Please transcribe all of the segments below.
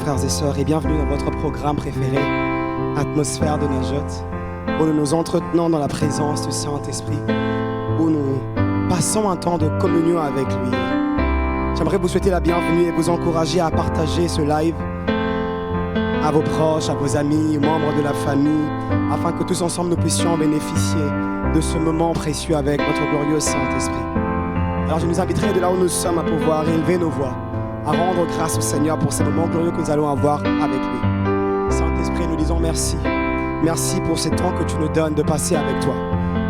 frères et sœurs, et bienvenue dans votre programme préféré, Atmosphère de Najot, où nous nous entretenons dans la présence du Saint-Esprit, où nous passons un temps de communion avec lui. J'aimerais vous souhaiter la bienvenue et vous encourager à partager ce live à vos proches, à vos amis, membres de la famille, afin que tous ensemble nous puissions bénéficier de ce moment précieux avec notre glorieux Saint-Esprit. Alors je nous inviterai de là où nous sommes à pouvoir élever nos voix, à rendre grâce au Seigneur pour ces moments glorieux que nous allons avoir avec lui. Saint-Esprit, nous disons merci. Merci pour ces temps que tu nous donnes de passer avec toi.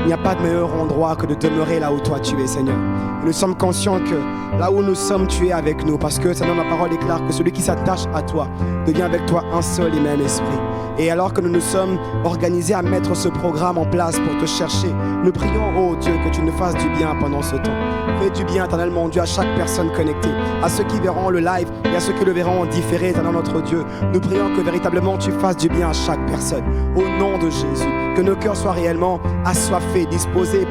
Il n'y a pas de meilleur endroit que de demeurer là où toi tu es, Seigneur. Et nous sommes conscients que là où nous sommes, tu es avec nous. Parce que, Seigneur, la parole déclare que celui qui s'attache à toi devient avec toi un seul et même esprit. Et alors que nous nous sommes organisés à mettre ce programme en place pour te chercher, nous prions, oh Dieu, que tu nous fasses du bien pendant ce temps. Fais du bien, éternel mon Dieu, à chaque personne connectée, à ceux qui verront le live et à ceux qui le verront en différé, éternel notre Dieu. Nous prions que véritablement tu fasses du bien à chaque personne. Au nom de Jésus, que nos cœurs soient réellement assoiffés, disposés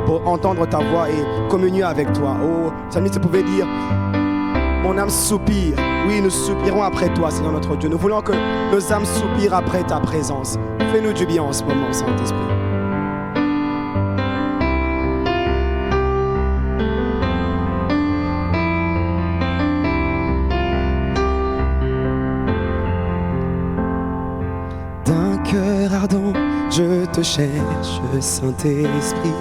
pour entendre ta voix et communier avec toi. Oh, psalmiste pouvait dire, mon âme soupire. Oui, nous soupirons après toi, Seigneur notre Dieu. Nous voulons que nos âmes soupirent après ta présence. Fais-nous du bien en ce moment, Saint-Esprit. D'un cœur ardent, je te cherche, Saint-Esprit.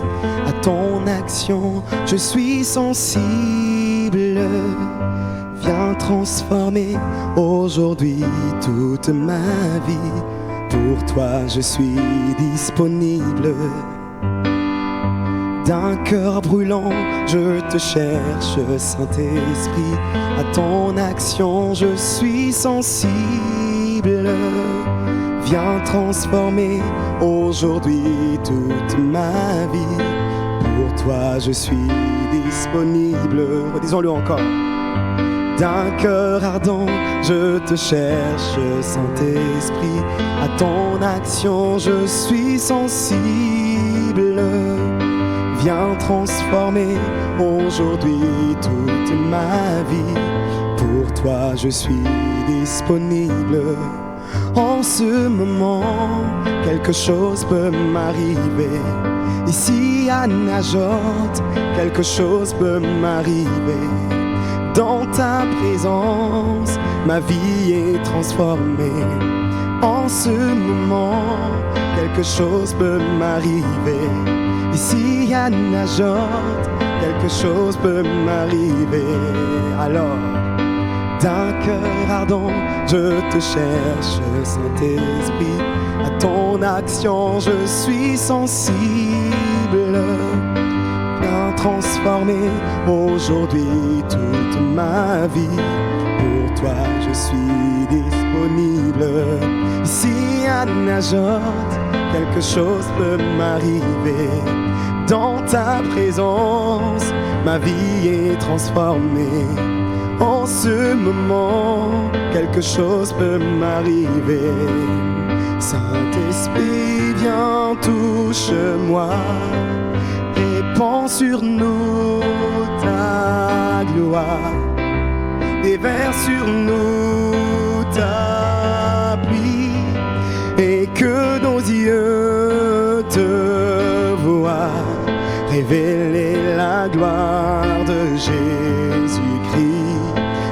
À ton action, je suis sensible. Viens transformer aujourd'hui toute ma vie. Pour toi, je suis disponible. D'un cœur brûlant, je te cherche, Saint-Esprit. À ton action, je suis sensible. Viens transformer aujourd'hui toute ma vie. Pour toi, je suis disponible. Redisons-le encore. D'un cœur ardent, je te cherche, Saint-Esprit. À ton action, je suis sensible. Viens transformer aujourd'hui toute ma vie. Pour toi, je suis disponible. En ce moment, quelque chose peut m'arriver. Ici à Najot, quelque chose peut m'arriver. Dans ta présence, ma vie est transformée. En ce moment, quelque chose peut m'arriver. Ici à Najot, quelque chose peut m'arriver. Alors, d'un cœur ardent, je te cherche, Saint-Esprit. À ton action, je suis sensible. Viens transformer aujourd'hui toute ma vie. Pour toi, je suis disponible. Ici à Najot, quelque chose peut m'arriver. Dans ta présence, ma vie est transformée. En ce moment, quelque chose peut m'arriver. Saint-Esprit, viens, touche-moi. Répands sur nous ta gloire. Déverse sur nous ta pluie. Et que nos yeux te voient. Révéler la gloire de Jésus-Christ.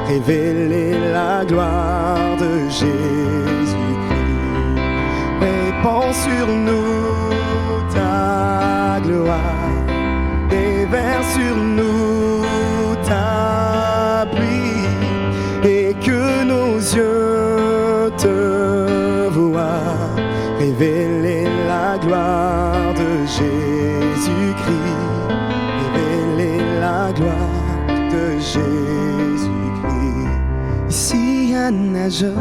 Révéler la gloire de Jésus-Christ. Répands sur nous ta gloire. Déverse sur nous ta pluie. Et que nos yeux te voient. Révéler la gloire de Jésus-Christ. Révéler la gloire de Jésus-Christ. Ici à Najot,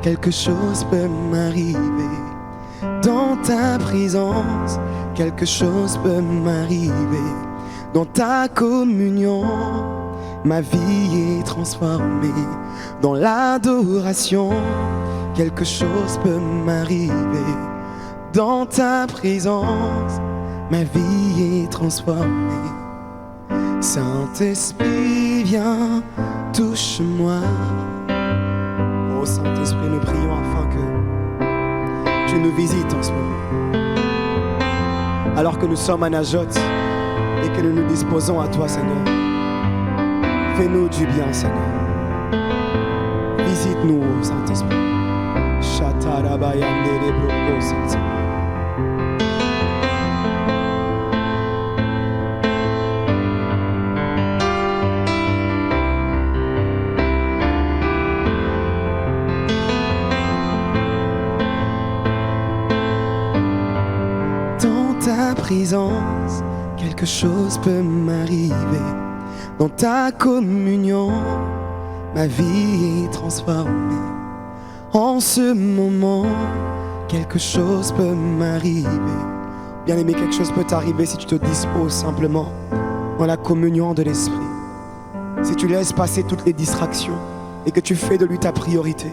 quelque chose peut m'arriver. Dans ta présence, quelque chose peut m'arriver. Dans ta communion, ma vie est transformée. Dans l'adoration, quelque chose peut m'arriver. Dans ta présence, ma vie est transformée. Saint-Esprit, viens, touche-moi. Oh Saint-Esprit, nous prions afin que tu nous visites en ce moment. Alors que nous sommes à Najot et que nous nous disposons à toi, Seigneur. Fais-nous du bien, Seigneur. Visite-nous, Saint-Esprit. Dans ta présence, quelque chose peut m'arriver. Dans ta communion, ma vie est transformée. En ce moment, quelque chose peut m'arriver. Bien-aimé, quelque chose peut t'arriver si tu te disposes simplement dans la communion de l'Esprit. Si tu laisses passer toutes les distractions et que tu fais de lui ta priorité,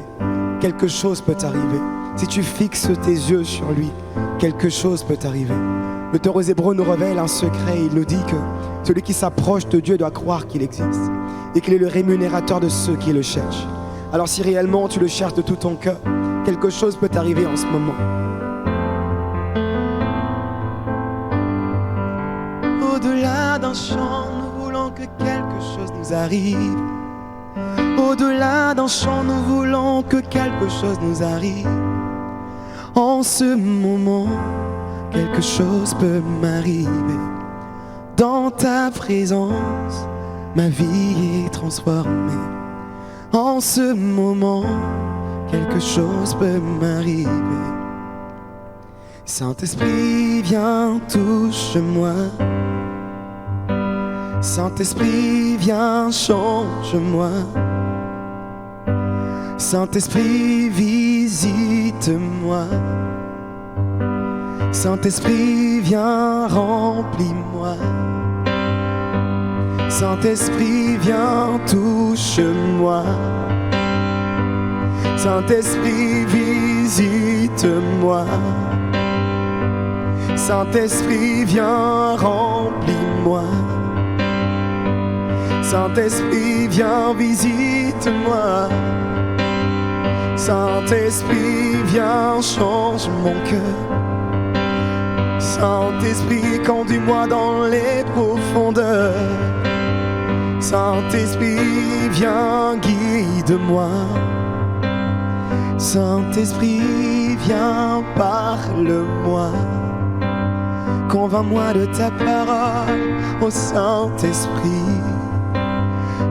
quelque chose peut t'arriver. Si tu fixes tes yeux sur lui, quelque chose peut t'arriver. L'auteur aux Hébreux nous révèle un secret. Il nous dit que celui qui s'approche de Dieu doit croire qu'il existe et qu'il est le rémunérateur de ceux qui le cherchent. Alors si réellement tu le cherches de tout ton cœur, quelque chose peut t'arriver en ce moment. Au-delà d'un chant, nous voulons que quelque chose nous arrive. Au-delà d'un chant, nous voulons que quelque chose nous arrive. En ce moment, quelque chose peut m'arriver. Dans ta présence, ma vie est transformée. En ce moment, quelque chose peut m'arriver. Saint-Esprit, viens, touche-moi. Saint-Esprit, viens, change-moi. Saint-Esprit, visite-moi. Saint-Esprit, viens, remplis-moi. Saint-Esprit, viens, touche-moi. Saint-Esprit, visite-moi. Saint-Esprit, viens, remplis-moi. Saint-Esprit, viens, visite-moi. Saint-Esprit, viens, change mon cœur. Saint-Esprit, conduis-moi dans les profondeurs. Saint-Esprit, viens, guide-moi. Saint-Esprit, viens, parle-moi. Convainc-moi de ta parole, ô Saint-Esprit.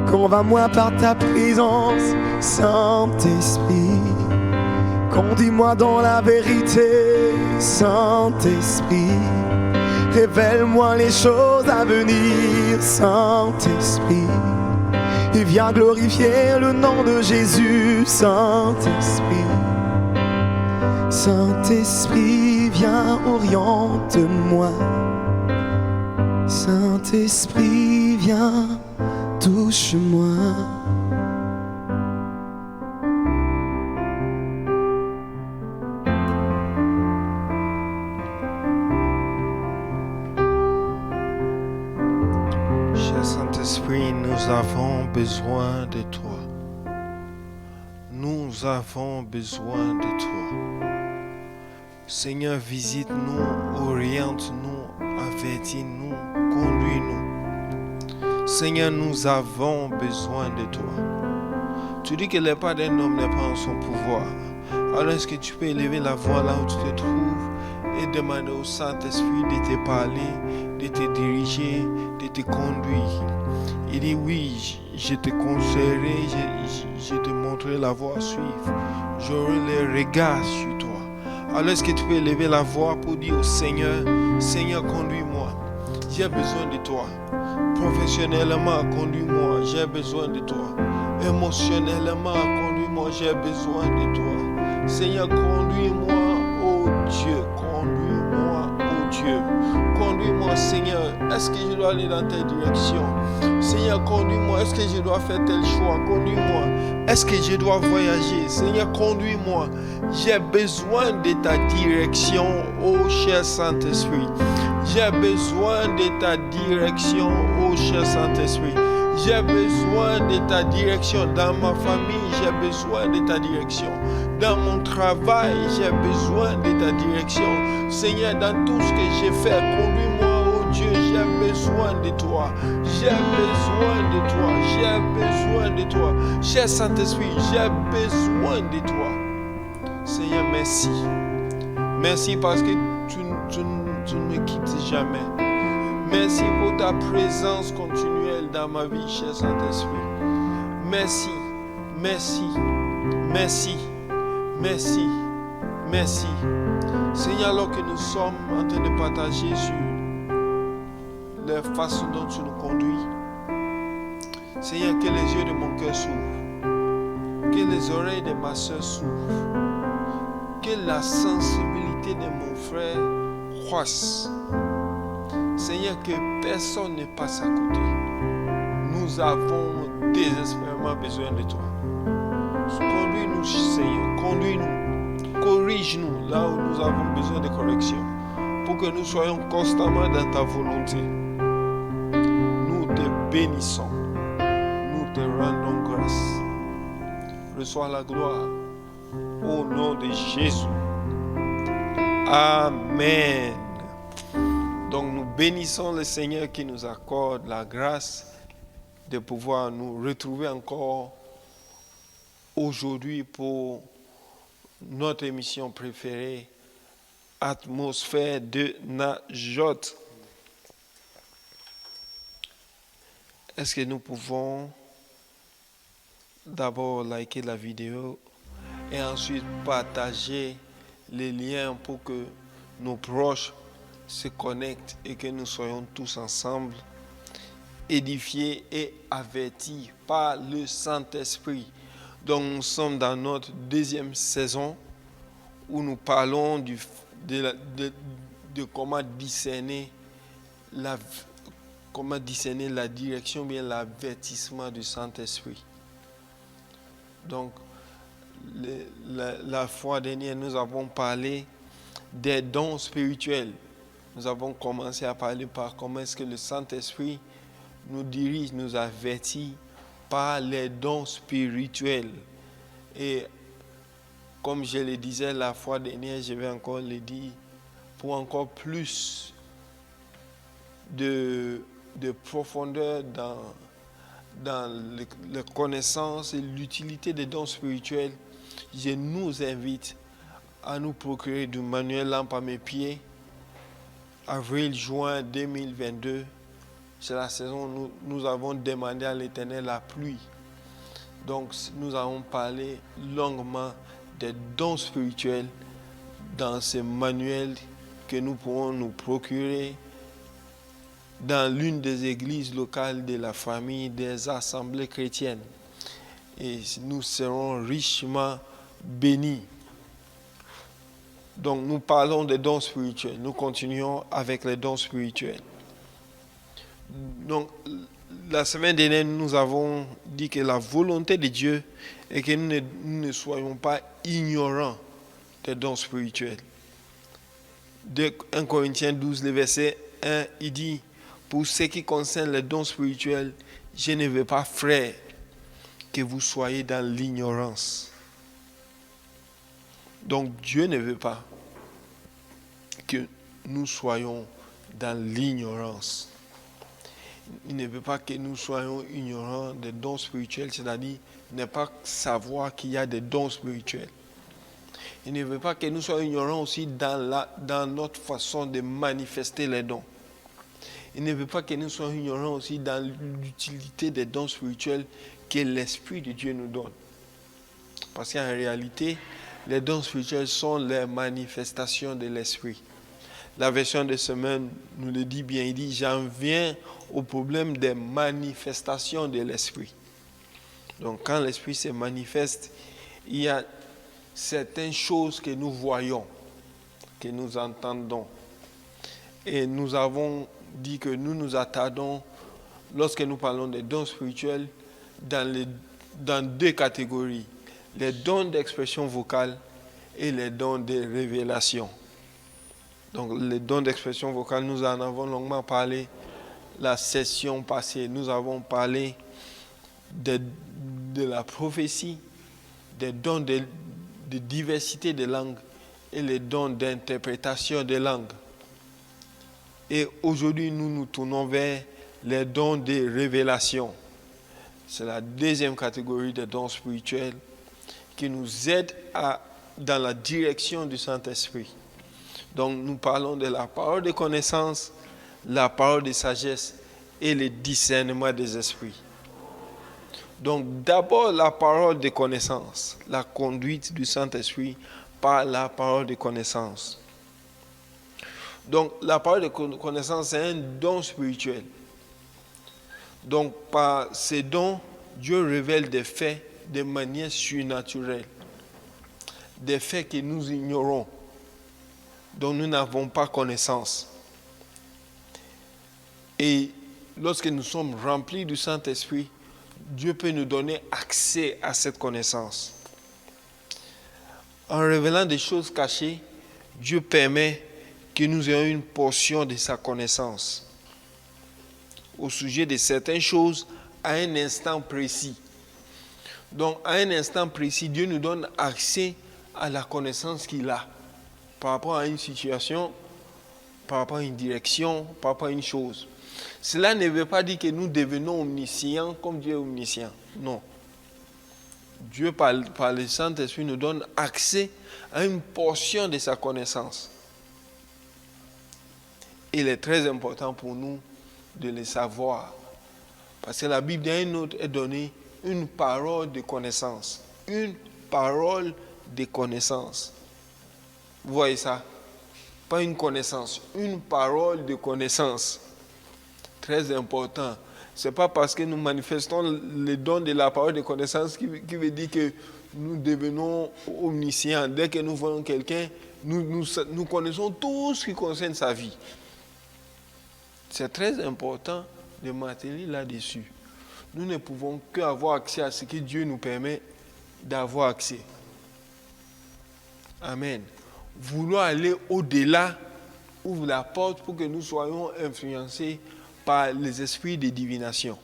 Convainc-moi par ta présence, Saint-Esprit. Conduis-moi dans la vérité, Saint-Esprit. Révèle-moi les choses à venir, Saint-Esprit. Et viens glorifier le nom de Jésus, Saint-Esprit. Saint-Esprit, viens, oriente-moi. Saint-Esprit, viens, touche-moi. Saint-Esprit, nous avons besoin de toi. Nous avons besoin de toi. Seigneur, visite-nous, oriente-nous, avertis-nous, conduis-nous. Seigneur, nous avons besoin de toi. Tu dis que les pas d'un homme n'est pas en son pouvoir. Alors est-ce que tu peux élever la voix là où tu te trouves et demander au Saint-Esprit de te parler, de te diriger, de te conduire. Il dit oui, je te conseillerai, je te montrerai la voie à suivre. J'aurai les regards sur toi. Alors est-ce que tu peux élever la voix pour dire au Seigneur, Seigneur, conduis-moi. J'ai besoin de toi. Professionnellement, conduis-moi. J'ai besoin de toi. Émotionnellement, conduis-moi. J'ai besoin de toi. Seigneur, conduis-moi, oh Dieu. Conduis-moi, oh Dieu. Conduis-moi, Seigneur. Est-ce que je dois aller dans telle direction? Seigneur, conduis-moi. Est-ce que je dois faire tel choix? Conduis-moi. Est-ce que je dois voyager? Seigneur, conduis-moi. J'ai besoin de ta direction, oh cher Saint-Esprit. J'ai besoin de ta direction, oh cher Saint-Esprit. J'ai besoin de ta direction. Dans ma famille, j'ai besoin de ta direction. Dans mon travail, j'ai besoin de ta direction. Seigneur, dans tout ce que j'ai fait, conduis-moi, oh Dieu, j'ai besoin de toi. J'ai besoin de toi. J'ai besoin de toi. Cher Saint-Esprit, j'ai besoin de toi. Seigneur, merci. Merci parce que tu ne me quittes jamais. Merci pour ta présence continuelle dans ma vie, cher Saint-Esprit. Merci, merci, merci, merci, merci. Seigneur, alors que nous sommes en train de partager sur la façon dont tu nous conduis, Seigneur, que les yeux de mon cœur s'ouvrent, que les oreilles de ma soeur s'ouvrent, que la sensibilité de mon frère croisse. Seigneur, que personne ne passe à côté. Nous avons désespérément besoin de toi. Conduis-nous, Seigneur, conduis-nous, corrige-nous là où nous avons besoin de correction, pour que nous soyons constamment dans ta volonté. Nous te bénissons, nous te rendons grâce. Reçois la gloire au nom de Jésus. Amen. Donc nous bénissons le Seigneur qui nous accorde la grâce de pouvoir nous retrouver encore aujourd'hui pour notre émission préférée, Atmosphère de Najot. Est-ce que nous pouvons d'abord liker la vidéo et ensuite partager les liens pour que nos proches se connectent et que nous soyons tous ensemble édifiés et avertis par le Saint-Esprit. Donc nous sommes dans notre deuxième saison où nous parlons de comment discerner la direction, bien l'avertissement du Saint-Esprit. Donc la fois dernière, nous avons parlé des dons spirituels. Nous avons commencé à parler par comment est-ce que le Saint-Esprit nous dirige, nous avertit par les dons spirituels. Et comme je le disais la fois dernière, je vais encore le dire, pour encore plus de profondeur dans la connaissance et l'utilité des dons spirituels, je nous invite à nous procurer du manuel Lampe à mes pieds, avril-juin 2022. C'est la saison où nous avons demandé à l'Éternel la pluie. Donc nous avons parlé longuement des dons spirituels dans ce manuel que nous pourrons nous procurer dans l'une des églises locales de la famille des assemblées chrétiennes. Et nous serons richement bénis. Donc nous parlons des dons spirituels. Nous continuons avec les dons spirituels. Donc la semaine dernière, nous avons dit que la volonté de Dieu est que nous ne soyons pas ignorants des dons spirituels. De 1 Corinthiens 12, le verset 1, il dit: pour ce qui concerne les dons spirituels, je ne veux pas, frères, que vous soyez dans l'ignorance. Donc Dieu ne veut pas que nous soyons dans l'ignorance. Il ne veut pas que nous soyons ignorants des dons spirituels, c'est-à-dire ne pas savoir qu'il y a des dons spirituels. Il ne veut pas que nous soyons ignorants aussi dans notre façon de manifester les dons. Il ne veut pas que nous soyons ignorants aussi dans l'utilité des dons spirituels que l'Esprit de Dieu nous donne. Parce qu'en réalité, les dons spirituels sont les manifestations de l'Esprit. La version de semaine nous le dit bien, il dit: j'en viens au problème des manifestations de l'Esprit. Donc quand l'Esprit se manifeste, il y a certaines choses que nous voyons, que nous entendons. Et nous avons dit que nous nous attardons, lorsque nous parlons des dons spirituels, dans deux catégories: les dons d'expression vocale et les dons de révélation. Donc les dons d'expression vocale, nous en avons longuement parlé la session passée. Nous avons parlé de la prophétie, des dons de diversité de langues et les dons d'interprétation des langues. Et aujourd'hui, nous nous tournons vers les dons de révélation. C'est la deuxième catégorie des dons spirituels qui nous aident dans la direction du Saint-Esprit. Donc, nous parlons de la parole de connaissance, la parole de sagesse et le discernement des esprits. Donc, d'abord, la parole de connaissance, la conduite du Saint-Esprit par la parole de connaissance. Donc, la parole de connaissance, c'est un don spirituel. Donc, par ces dons, Dieu révèle des faits de manière surnaturelle. Des faits que nous ignorons, dont nous n'avons pas connaissance. Et lorsque nous sommes remplis du Saint-Esprit, Dieu peut nous donner accès à cette connaissance. En révélant des choses cachées, Dieu permet que nous ayons une portion de sa connaissance au sujet de certaines choses à un instant précis. Donc, à un instant précis, Dieu nous donne accès à la connaissance qu'il a par rapport à une situation, par rapport à une direction, par rapport à une chose. Cela ne veut pas dire que nous devenons omniscients comme Dieu est omniscient. Non. Dieu, par le Saint-Esprit, nous donne accès à une portion de sa connaissance. Il est très important pour nous de le savoir. Parce que la Bible d'un autre est donnée une parole de connaissance. Une parole de connaissance. Vous voyez ça? Pas une connaissance, une parole de connaissance. Très important. Ce n'est pas parce que nous manifestons le don de la parole de connaissance qui veut dire que nous devenons omniscients. Dès que nous voyons quelqu'un, nous connaissons tout ce qui concerne sa vie. C'est très important de maintenir là-dessus. Nous ne pouvons qu'avoir accès à ce que Dieu nous permet d'avoir accès. Amen. Vouloir aller au-delà ouvre la porte pour que nous soyons influencés par les esprits de divination.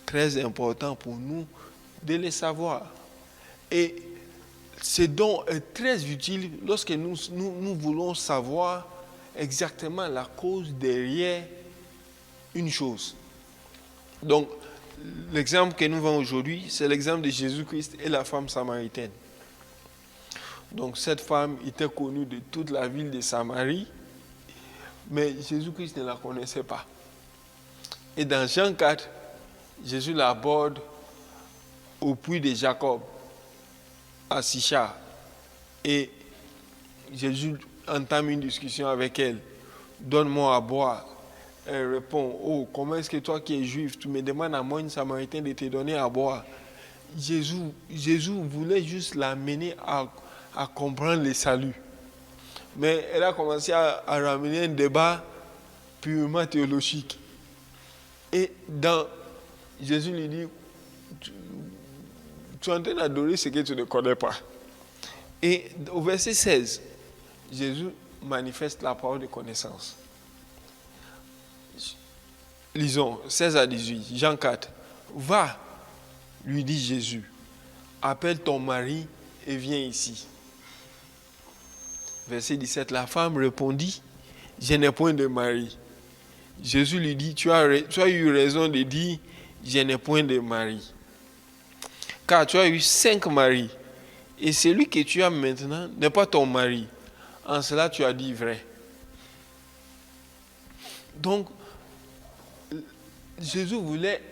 Très important pour nous de les savoir. Et ce don est très utile lorsque nous voulons savoir exactement la cause derrière une chose. Donc, l'exemple que nous voyons aujourd'hui, c'est l'exemple de Jésus-Christ et la femme samaritaine. Donc, cette femme était connue de toute la ville de Samarie, mais Jésus-Christ ne la connaissait pas. Et dans Jean 4, Jésus l'aborde au puits de Jacob, à Sichar. Et Jésus entame une discussion avec elle. Donne-moi à boire. Elle répond, oh, comment est-ce que toi qui es juif, tu me demandes à moi, une Samaritaine, de te donner à boire? Jésus voulait juste l'amener à comprendre le salut. Mais elle a commencé à ramener un débat purement théologique. Et Jésus lui dit, tu es en train d'adorer ce que tu ne connais pas. Et au verset 16, Jésus manifeste la parole de connaissance. Lisons 16 à 18, Jean 4. Va, lui dit Jésus, appelle ton mari et viens ici. Verset 17, la femme répondit, je n'ai point de mari. Jésus lui dit, tu as eu raison de dire, je n'ai point de mari. Car tu as eu 5 maris, et celui que tu as maintenant n'est pas ton mari. En cela, tu as dit vrai. Donc, Jésus voulait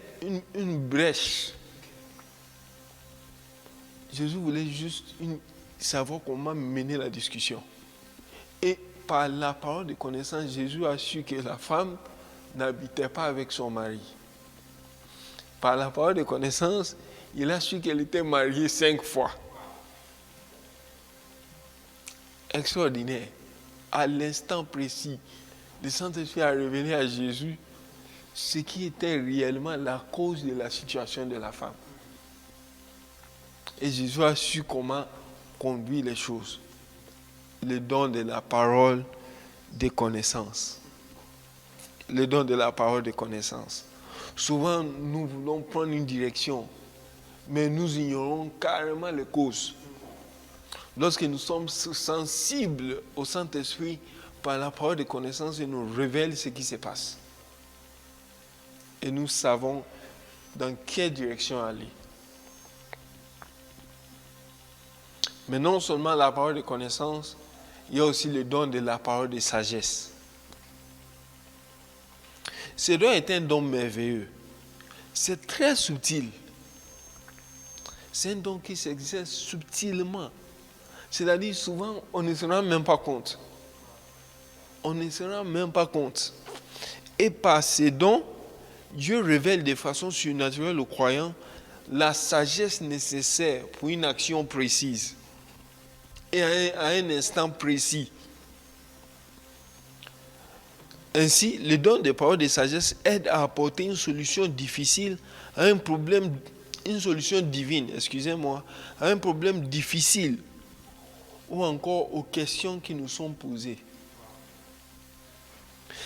une brèche. Jésus voulait juste savoir comment mener la discussion. Et par la parole de connaissance, Jésus a su que la femme n'habitait pas avec son mari. Par la parole de connaissance, il a su qu'elle était mariée 5 fois. Extraordinaire. À l'instant précis, le Saint-Esprit a révélé à Jésus ce qui était réellement la cause de la situation de la femme. Et Jésus a su comment conduire les choses. Le don de la parole de connaissance. Le don de la parole de connaissance. Souvent, nous voulons prendre une direction, mais nous ignorons carrément les causes. Lorsque nous sommes sensibles au Saint-Esprit, par la parole de connaissance, il nous révèle ce qui se passe. Et nous savons dans quelle direction aller. Mais non seulement la parole de connaissance, il y a aussi le don de la parole de sagesse. Ce don est un don merveilleux. C'est très subtil. C'est un don qui s'exerce subtilement. C'est-à-dire, souvent, on ne se rend même pas compte. On ne se rend même pas compte. Et par ces dons, Dieu révèle de façon surnaturelle aux croyants la sagesse nécessaire pour une action précise et à un instant précis. Ainsi, le don des paroles de sagesse aide à apporter une solution difficile à un problème, une solution divine, à un problème difficile ou encore aux questions qui nous sont posées.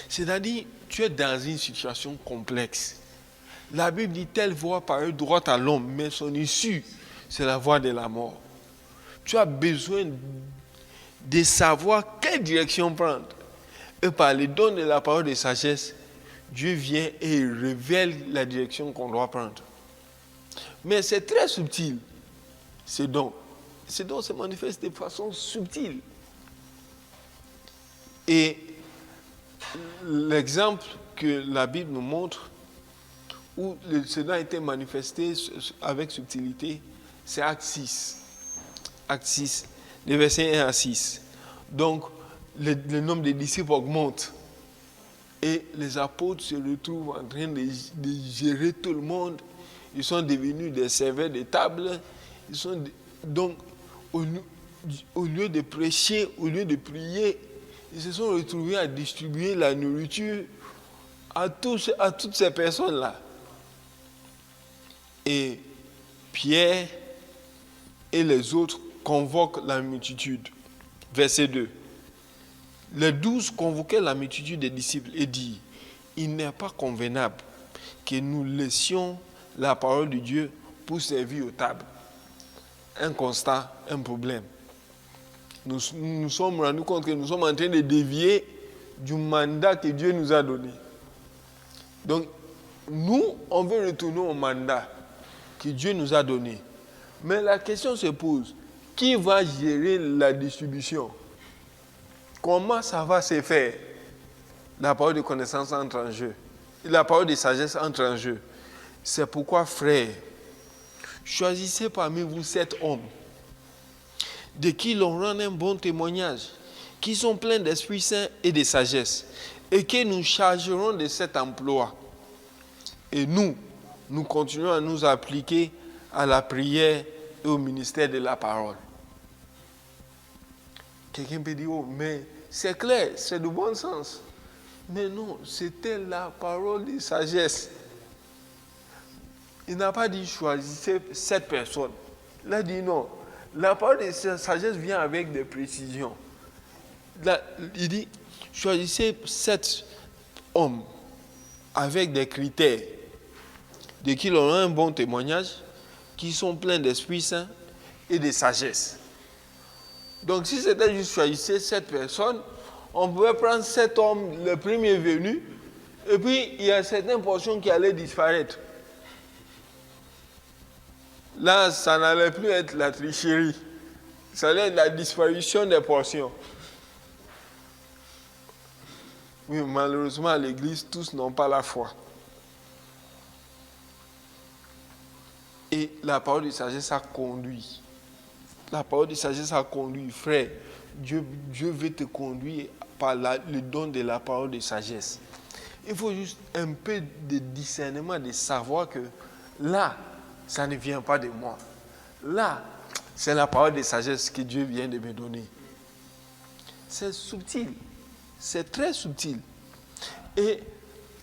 C'est-à-dire, tu es dans une situation complexe. La Bible dit, telle voie paraît droite à l'homme, mais son issue, c'est la voie de la mort. Tu as besoin de savoir quelle direction prendre. Et par le don de la parole de sagesse, Dieu vient et révèle la direction qu'on doit prendre. Mais c'est très subtil, ces dons. Ces dons se manifestent de façon subtile. Et l'exemple que la Bible nous montre, où ce don a été manifesté avec subtilité, c'est Actes 6. Actes 6, les versets 1 à 6. Donc, le nombre de disciples augmente. Et les apôtres se retrouvent en train de gérer tout le monde. Ils sont devenus des serveurs de table. Donc, au lieu de prêcher, au lieu de prier, ils se sont retrouvés à distribuer la nourriture à toutes ces personnes-là. Et Pierre et les autres convoquent la multitude. Verset 2. Les 12 convoquaient la multitude des disciples et dirent, il n'est pas convenable que nous laissions la parole de Dieu pour servir aux tables. Un constat, un problème. Nous nous sommes rendus compte que nous sommes en train de dévier du mandat que Dieu nous a donné. Donc, nous, on veut retourner au mandat que Dieu nous a donné. Mais la question se pose, qui va gérer la distribution? Comment ça va se faire? La parole de connaissance entre en jeu. La parole de sagesse entre en jeu. C'est pourquoi, frères, choisissez parmi vous 7 hommes de qui l'on rend un bon témoignage, qui sont pleins d'Esprit Saint et de sagesse, et que nous chargerons de cet emploi. Et nous continuons à nous appliquer à la prière et au ministère de la parole. Quelqu'un peut dire, oh, mais c'est clair, c'est de bon sens. Mais non, c'était la parole de sagesse. Il n'a pas dit choisissez 7 personnes. Il a dit non. La parole de sagesse vient avec des précisions. Là, il dit choisissez 7 hommes avec des critères de qui l'on a un bon témoignage, qui sont pleins d'Esprit Saint et de sagesse. Donc si c'était juste choisir 7 personnes, on pouvait prendre 7 hommes, le premier venu, et puis il y a certaines portions qui allaient disparaître. Là, ça n'allait plus être la tricherie, ça allait être la disparition des portions. Oui, malheureusement, à l'église, tous n'ont pas la foi. Et la parole de sagesse a conduit. La parole de sagesse a conduit, frère. Dieu veut te conduire par le don de la parole de sagesse. Il faut juste un peu de discernement, de savoir que là, ça ne vient pas de moi. Là, c'est la parole de sagesse que Dieu vient de me donner. C'est subtil. C'est très subtil. Et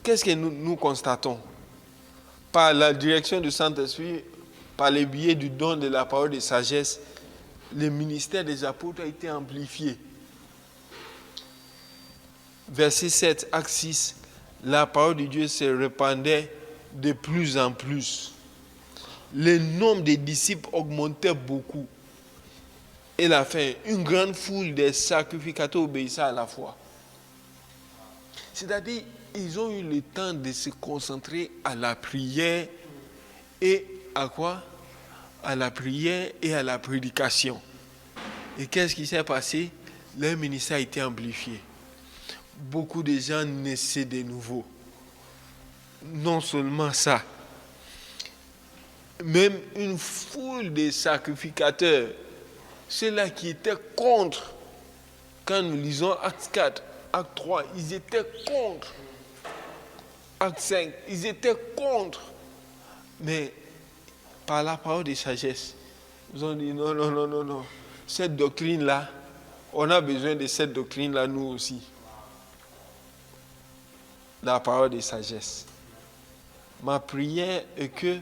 qu'est-ce que nous constatons? Par la direction du Saint-Esprit, par le biais du don de la parole de sagesse, le ministère des apôtres a été amplifié. Verset 7, Acte 6, la parole de Dieu se répandait de plus en plus. Le nombre de disciples augmentait beaucoup. Et la fin, une grande foule de sacrificateurs obéissaient à la foi. C'est-à-dire, ils ont eu le temps de se concentrer à la prière et à quoi? À la prière et à la prédication. Et qu'est-ce qui s'est passé? Leur ministère a été amplifié. Beaucoup de gens naissaient de nouveau. Non seulement ça, même une foule de sacrificateurs, ceux-là qui étaient contre, quand nous lisons Acte 4, Acte 3, ils étaient contre. Acte 5, ils étaient contre. Mais par la parole de sagesse, ils ont dit non. Cette doctrine-là, on a besoin de cette doctrine-là, nous aussi. La parole de sagesse. Ma prière est que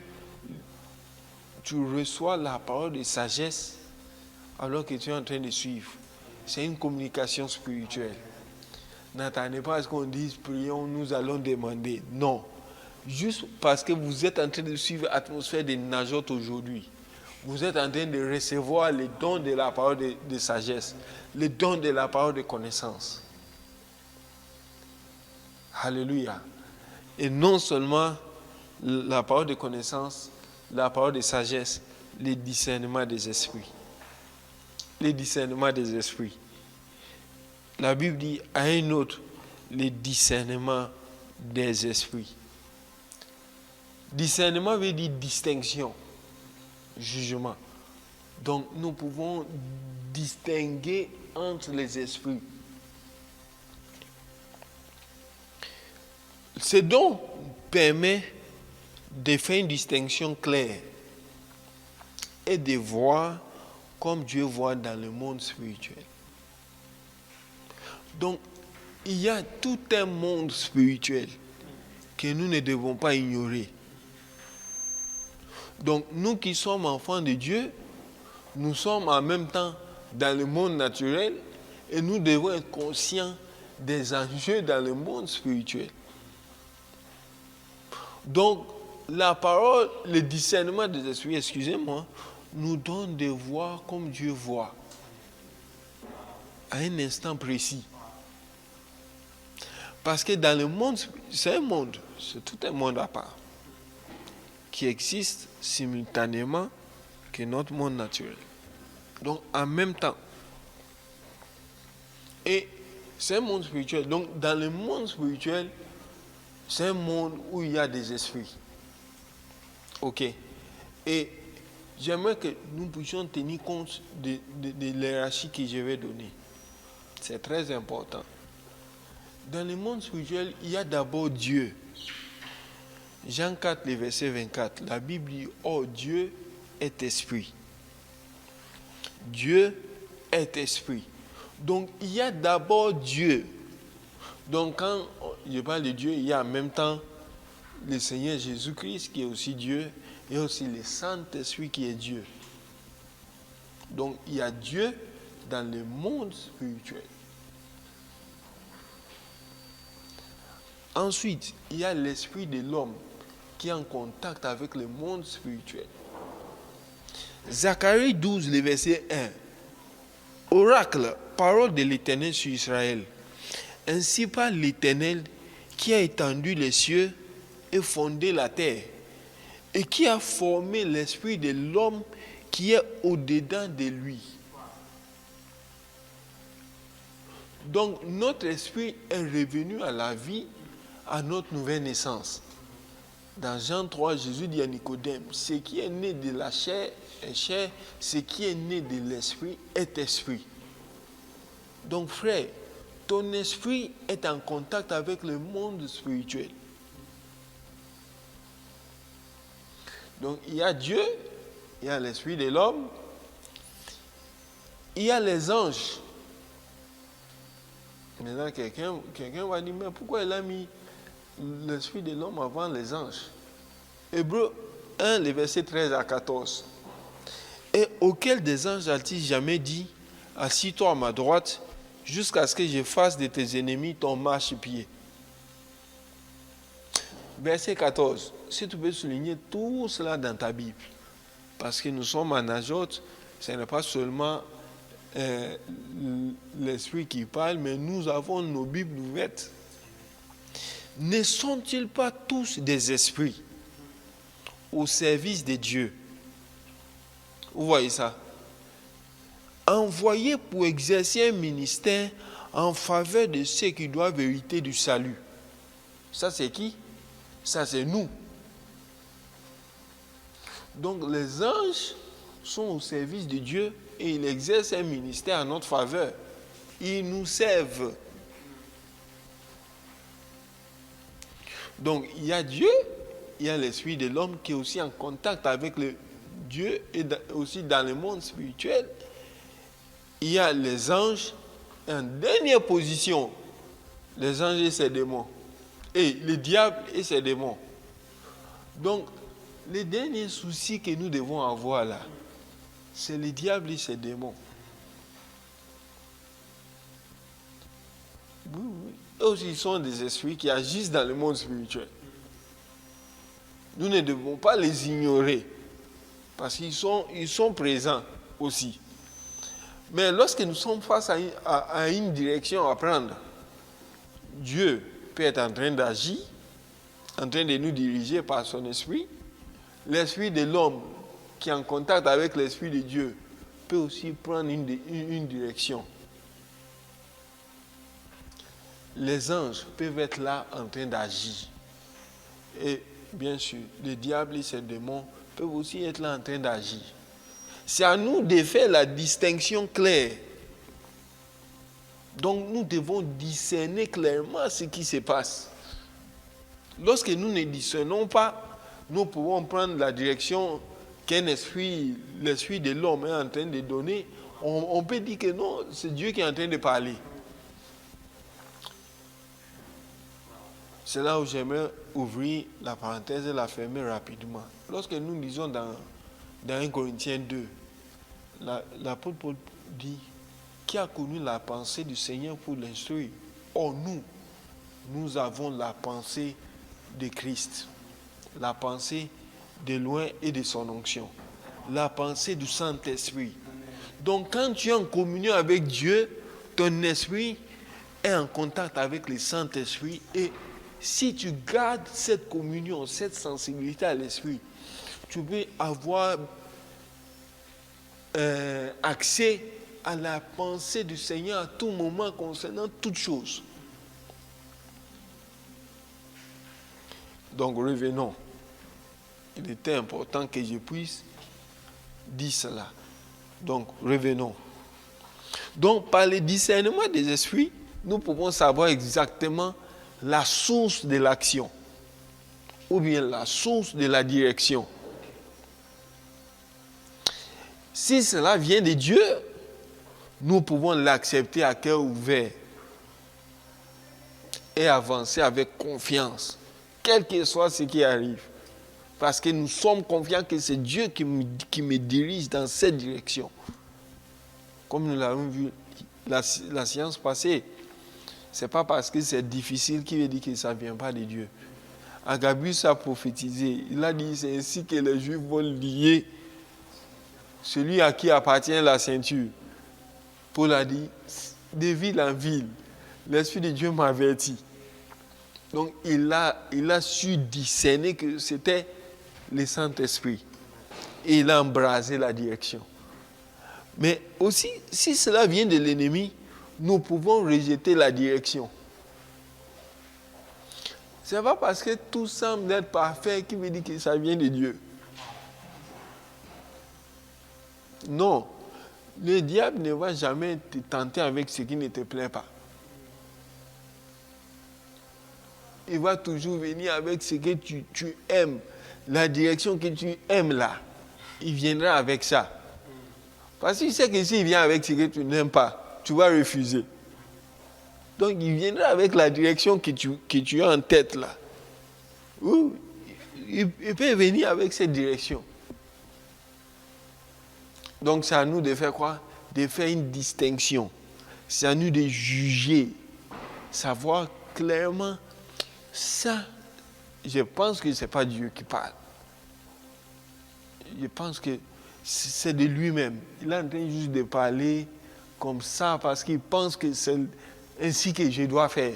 tu reçois la parole de sagesse alors que tu es en train de suivre. C'est une communication spirituelle. N'attendez pas à ce qu'on dise prions, nous allons demander. Non. Juste parce que vous êtes en train de suivre l'atmosphère de Najot aujourd'hui, vous êtes en train de recevoir les dons de la parole de sagesse, les dons de la parole de connaissance. Alléluia. Et non seulement la parole de connaissance, la parole de sagesse, les discernements des esprits. Les discernements des esprits. La Bible dit à un autre, les discernements des esprits. Discernement veut dire distinction, jugement. Donc nous pouvons distinguer entre les esprits. Ce don permet de faire une distinction claire et de voir comme Dieu voit dans le monde spirituel. Donc, il y a tout un monde spirituel que nous ne devons pas ignorer. Donc, nous qui sommes enfants de Dieu, nous sommes en même temps dans le monde naturel et nous devons être conscients des enjeux dans le monde spirituel. Donc, la parole, le discernement des esprits, excusez-moi, nous donne de voir comme Dieu voit, à un instant précis. Parce que dans le monde, c'est un monde, c'est tout un monde à part, qui existe simultanément que notre monde naturel. Donc, en même temps. Et c'est un monde spirituel. Donc, dans le monde spirituel, c'est un monde où il y a des esprits. OK. Et j'aimerais que nous puissions tenir compte de l'hiérarchie que je vais donner. C'est très important. Dans le monde spirituel, il y a d'abord Dieu. Jean 4, le verset 24, la Bible dit « Oh, Dieu est esprit. » Dieu est esprit. Donc, il y a d'abord Dieu. Donc, quand je parle de Dieu, il y a en même temps le Seigneur Jésus-Christ qui est aussi Dieu et aussi le Saint-Esprit qui est Dieu. Donc, il y a Dieu dans le monde spirituel. Ensuite, il y a l'esprit de l'homme qui est en contact avec le monde spirituel. Zacharie 12, le verset 1. Oracle, parole de l'Éternel sur Israël. Ainsi parle l'Éternel qui a étendu les cieux et fondé la terre, et qui a formé l'esprit de l'homme qui est au-dedans de lui. Donc, notre esprit est revenu à la vie à notre nouvelle naissance. Dans Jean 3, Jésus dit à Nicodème, ce qui est né de la chair est chair, ce qui est né de l'esprit est esprit. Donc, frère, ton esprit est en contact avec le monde spirituel. Donc, il y a Dieu, il y a l'esprit de l'homme, il y a les anges. Maintenant, quelqu'un va dire, mais pourquoi il a mis l'esprit de l'homme avant les anges? Hébreux 1, les versets 13 à 14. Et auquel des anges a-t-il jamais dit, assis-toi à ma droite, jusqu'à ce que je fasse de tes ennemis ton marchepied? verset 14. Si tu peux souligner tout cela dans ta Bible. Parce que nous sommes en Najot, ce n'est pas seulement l'Esprit qui parle, mais nous avons nos Bibles ouvertes. Ne sont-ils pas tous des esprits au service de Dieu? Vous voyez ça? Envoyés pour exercer un ministère en faveur de ceux qui doivent hériter du salut. Ça, c'est qui? Ça, c'est nous. Donc, les anges sont au service de Dieu et ils exercent un ministère en notre faveur. Ils nous servent. Donc, il y a Dieu, il y a l'esprit de l'homme qui est aussi en contact avec le Dieu et aussi dans le monde spirituel. Il y a les anges. Et en dernière position, les anges et ses démons. Et le diable et ses démons. Donc, le dernier souci que nous devons avoir là, c'est le diable et ses démons. Oui, oui. Eux aussi, ils sont des esprits qui agissent dans le monde spirituel. Nous ne devons pas les ignorer. Parce qu'ils sont présents aussi. Mais lorsque nous sommes face à une direction à prendre, Dieu peut être en train d'agir, en train de nous diriger par son esprit. L'esprit de l'homme qui est en contact avec l'esprit de Dieu peut aussi prendre une direction. Les anges peuvent être là en train d'agir. Et bien sûr, le diable et ses démons peuvent aussi être là en train d'agir. C'est à nous de faire la distinction claire. Donc nous devons discerner clairement ce qui se passe. Lorsque nous ne discernons pas, nous pouvons prendre la direction qu'un esprit, l'esprit de l'homme est en train de donner. On peut dire que non, c'est Dieu qui est en train de parler. C'est là où j'aimerais ouvrir la parenthèse et la fermer rapidement. Lorsque nous lisons dans 1 Corinthiens 2, l'apôtre Paul dit: qui a connu la pensée du Seigneur pour l'instruire? Or nous avons la pensée de Christ, la pensée de loin et de son onction, la pensée du Saint-Esprit. Donc quand tu es en communion avec Dieu, ton esprit est en contact avec le Saint-Esprit, et si tu gardes cette communion, cette sensibilité à l'esprit, tu peux avoir accès à la pensée du Seigneur à tout moment concernant toutes choses. Donc revenons. Il était important que je puisse dire cela. Donc revenons. Donc par le discernement des esprits, nous pouvons savoir exactement la source de l'action ou bien la source de la direction. Si cela vient de Dieu, nous pouvons l'accepter à cœur ouvert et avancer avec confiance, quel que soit ce qui arrive. Parce que nous sommes confiants que c'est Dieu qui me dirige dans cette direction. Comme nous l'avons vu la séance passée, ce n'est pas parce que c'est difficile qu'il veut dire que ça ne vient pas de Dieu. Agabus a prophétisé. Il a dit: c'est ainsi que les Juifs vont lier celui à qui appartient la ceinture. Paul a dit: de ville en ville, l'Esprit de Dieu m'a averti. Donc il a su discerner que c'était le Saint-Esprit. Et il a embrasé la direction. Mais aussi, si cela vient de l'ennemi, nous pouvons rejeter la direction. Ce n'est pas parce que tout semble être parfait qu'il veut dire que ça vient de Dieu. Non. Le diable ne va jamais te tenter avec ce qui ne te plaît pas. Il va toujours venir avec ce que tu aimes. La direction que tu aimes là. Il viendra avec ça. Parce qu'il sait que s'il vient avec ce que tu n'aimes pas, tu vas refuser. Donc il viendra avec la direction que tu as en tête là. Ou il peut venir avec cette direction. Donc c'est à nous de faire quoi? De faire une distinction. C'est à nous de juger. Savoir clairement, ça, je pense que ce n'est pas Dieu qui parle. Je pense que c'est de lui-même. Il est en train juste de parler comme ça parce qu'il pense que c'est ainsi que je dois faire.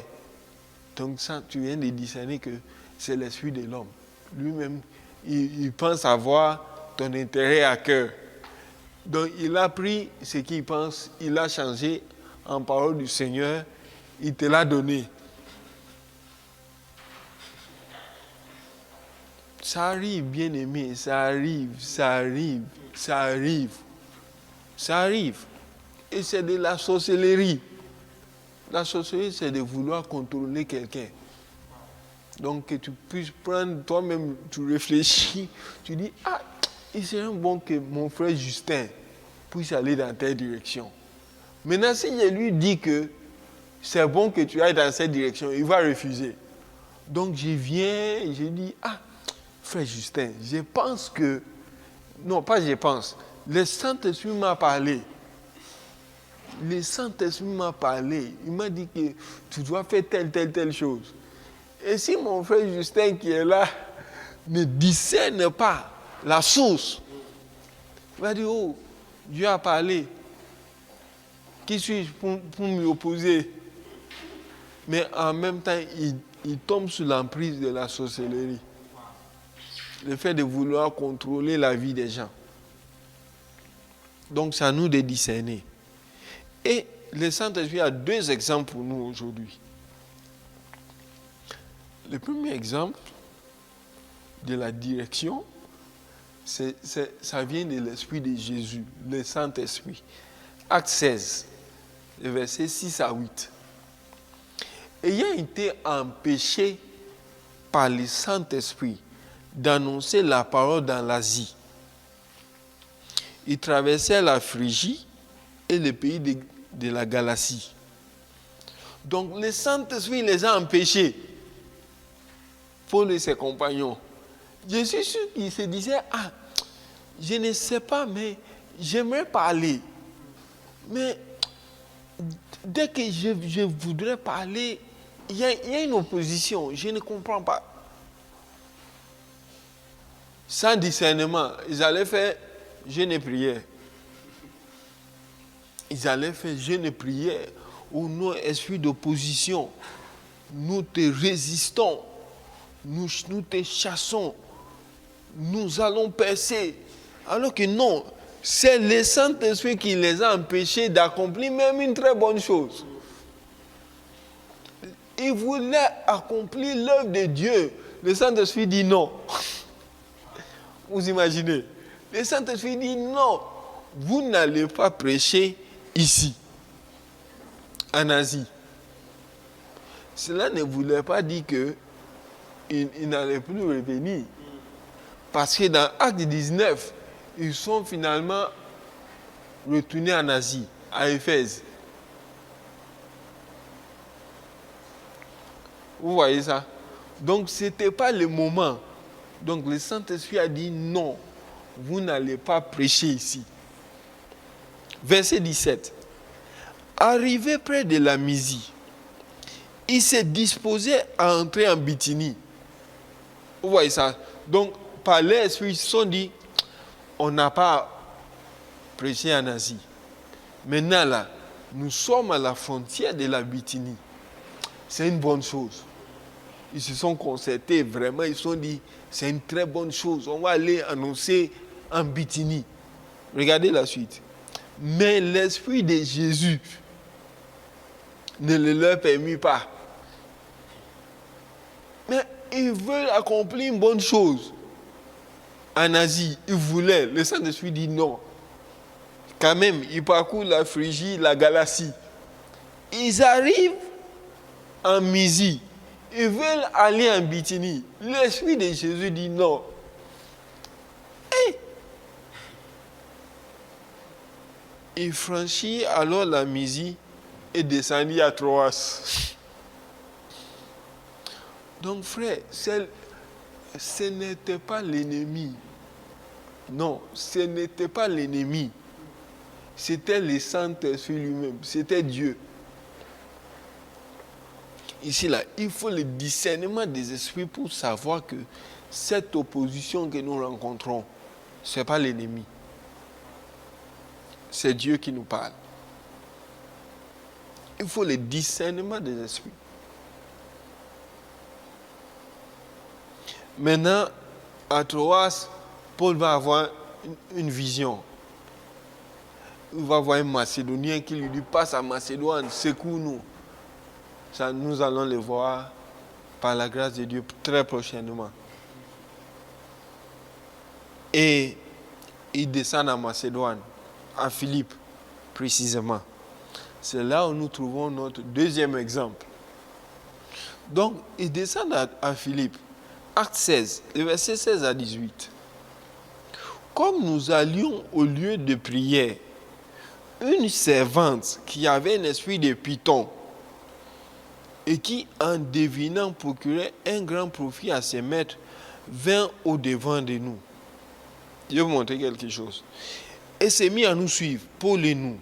Donc ça, tu viens de discerner que c'est l'esprit de l'homme. Lui-même, il pense avoir ton intérêt à cœur. Donc il a pris ce qu'il pense, il l'a changé en parole du Seigneur, il te l'a donné. Ça arrive, bien-aimé, ça arrive. Et c'est de la sorcellerie. La sorcellerie, c'est de vouloir contrôler quelqu'un. Donc que tu puisses prendre, toi-même, tu réfléchis, tu dis, ah, il serait bon que mon frère Justin puisse aller dans telle direction. Maintenant, si je lui dis que c'est bon que tu ailles dans cette direction, il va refuser. Donc je viens et je dis, ah, frère Justin, je pense que... Non, pas je pense. Le Saint-Esprit m'a parlé. Le Saint-Esprit m'a parlé. Il m'a dit que tu dois faire telle chose. Et si mon frère Justin qui est là ne discerne pas la source, il va dire, oh, Dieu a parlé. Qui suis-je pour m'y opposer? Mais en même temps, il tombe sous l'emprise de la sorcellerie. Le fait de vouloir contrôler la vie des gens. Donc, c'est à nous de discerner. Et le Saint-Esprit a 2 exemples pour nous aujourd'hui. Le premier exemple de la direction, ça vient de l'Esprit de Jésus, le Saint-Esprit. Acte 16, le verset 6 à 8. Ayant été empêché par le Saint-Esprit d'annoncer la parole dans l'Asie, il traversait la Phrygie et le pays de la Galatie. Donc le Saint-Esprit les a empêchés, Paul et ses compagnons. Je suis sûr qu'ils se disaient, ah, je ne sais pas, mais j'aimerais parler. Mais dès que je voudrais parler, il y a une opposition, je ne comprends pas. Sans discernement, ils allaient faire jeûne et prière. Ils allaient faire jeûne et prière. Au nom esprit d'opposition, nous te résistons, nous te chassons, nous allons percer. Alors que non, c'est le Saint-Esprit qui les a empêchés d'accomplir même une très bonne chose. Ils voulaient accomplir l'œuvre de Dieu. Le Saint-Esprit dit non. Vous imaginez? Le Saint-Esprit dit non, vous n'allez pas prêcher ici, en Asie. Cela ne voulait pas dire qu'ils n'allaient plus revenir. Parce que dans Acte 19, ils sont finalement retournés en Asie, à Éphèse. Vous voyez ça? Donc ce n'était pas le moment. Donc le Saint-Esprit a dit non, vous n'allez pas prêcher ici. Verset 17. Arrivé près de la Mysie, il s'est disposé à entrer en Bithynie. Vous voyez ça? Donc par l'Esprit, ils se sont dit, on n'a pas prêché en Asie. Maintenant là, nous sommes à la frontière de la Bithynie. C'est une bonne chose. Ils se sont concertés vraiment, ils se sont dit, c'est une très bonne chose. On va aller annoncer en Bithynie. Regardez la suite. Mais l'Esprit de Jésus ne le leur permit pas. Mais ils veulent accomplir une bonne chose. En Asie, ils voulaient. Le Saint-Esprit dit non. Quand même, ils parcourent la Phrygie, la Galatie. Ils arrivent en Mysie. Ils veulent aller en Bithynie. L'Esprit de Jésus dit non. Il franchit alors la Mysie et descendit à Troas. Donc frère, ce n'était pas l'ennemi. Non, ce n'était pas l'ennemi. C'était le Saint-Esprit lui-même. C'était Dieu. ici, là, il faut le discernement des esprits pour savoir que cette opposition que nous rencontrons, ce n'est pas l'ennemi. C'est Dieu qui nous parle. Il faut le discernement des esprits. Maintenant, à Troas, Paul va avoir une vision. Il va voir un Macédonien qui lui dit, passe à Macédoine, secoue-nous. Ça, nous allons le voir par la grâce de Dieu très prochainement. Et il descend à Macédoine, à Philippe, précisément. C'est là où nous trouvons notre deuxième exemple. Donc, il descend à Philippe. Acte 16, le verset 16 à 18. Comme nous allions au lieu de prière, une servante qui avait un esprit de python et qui, en devinant, procurait un grand profit à ses maîtres, vint au-devant de nous. Je vais vous montrer quelque chose. Et s'est mis à nous suivre, Paul et nous,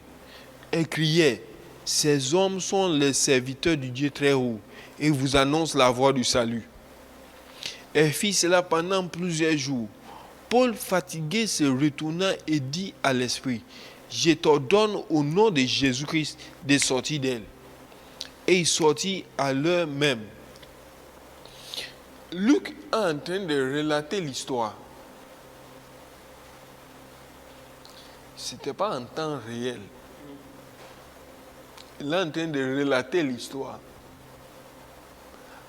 et criait, ces hommes sont les serviteurs du Dieu très haut et vous annoncent la voie du salut. Et fit cela pendant plusieurs jours. Paul, fatigué, se retourna et dit à l'esprit, je t'ordonne au nom de Jésus-Christ de sortir d'elle. Et il sortit à l'heure même. Luc est en train de relater l'histoire. Ce n'était pas en temps réel. Il est en train de relater l'histoire.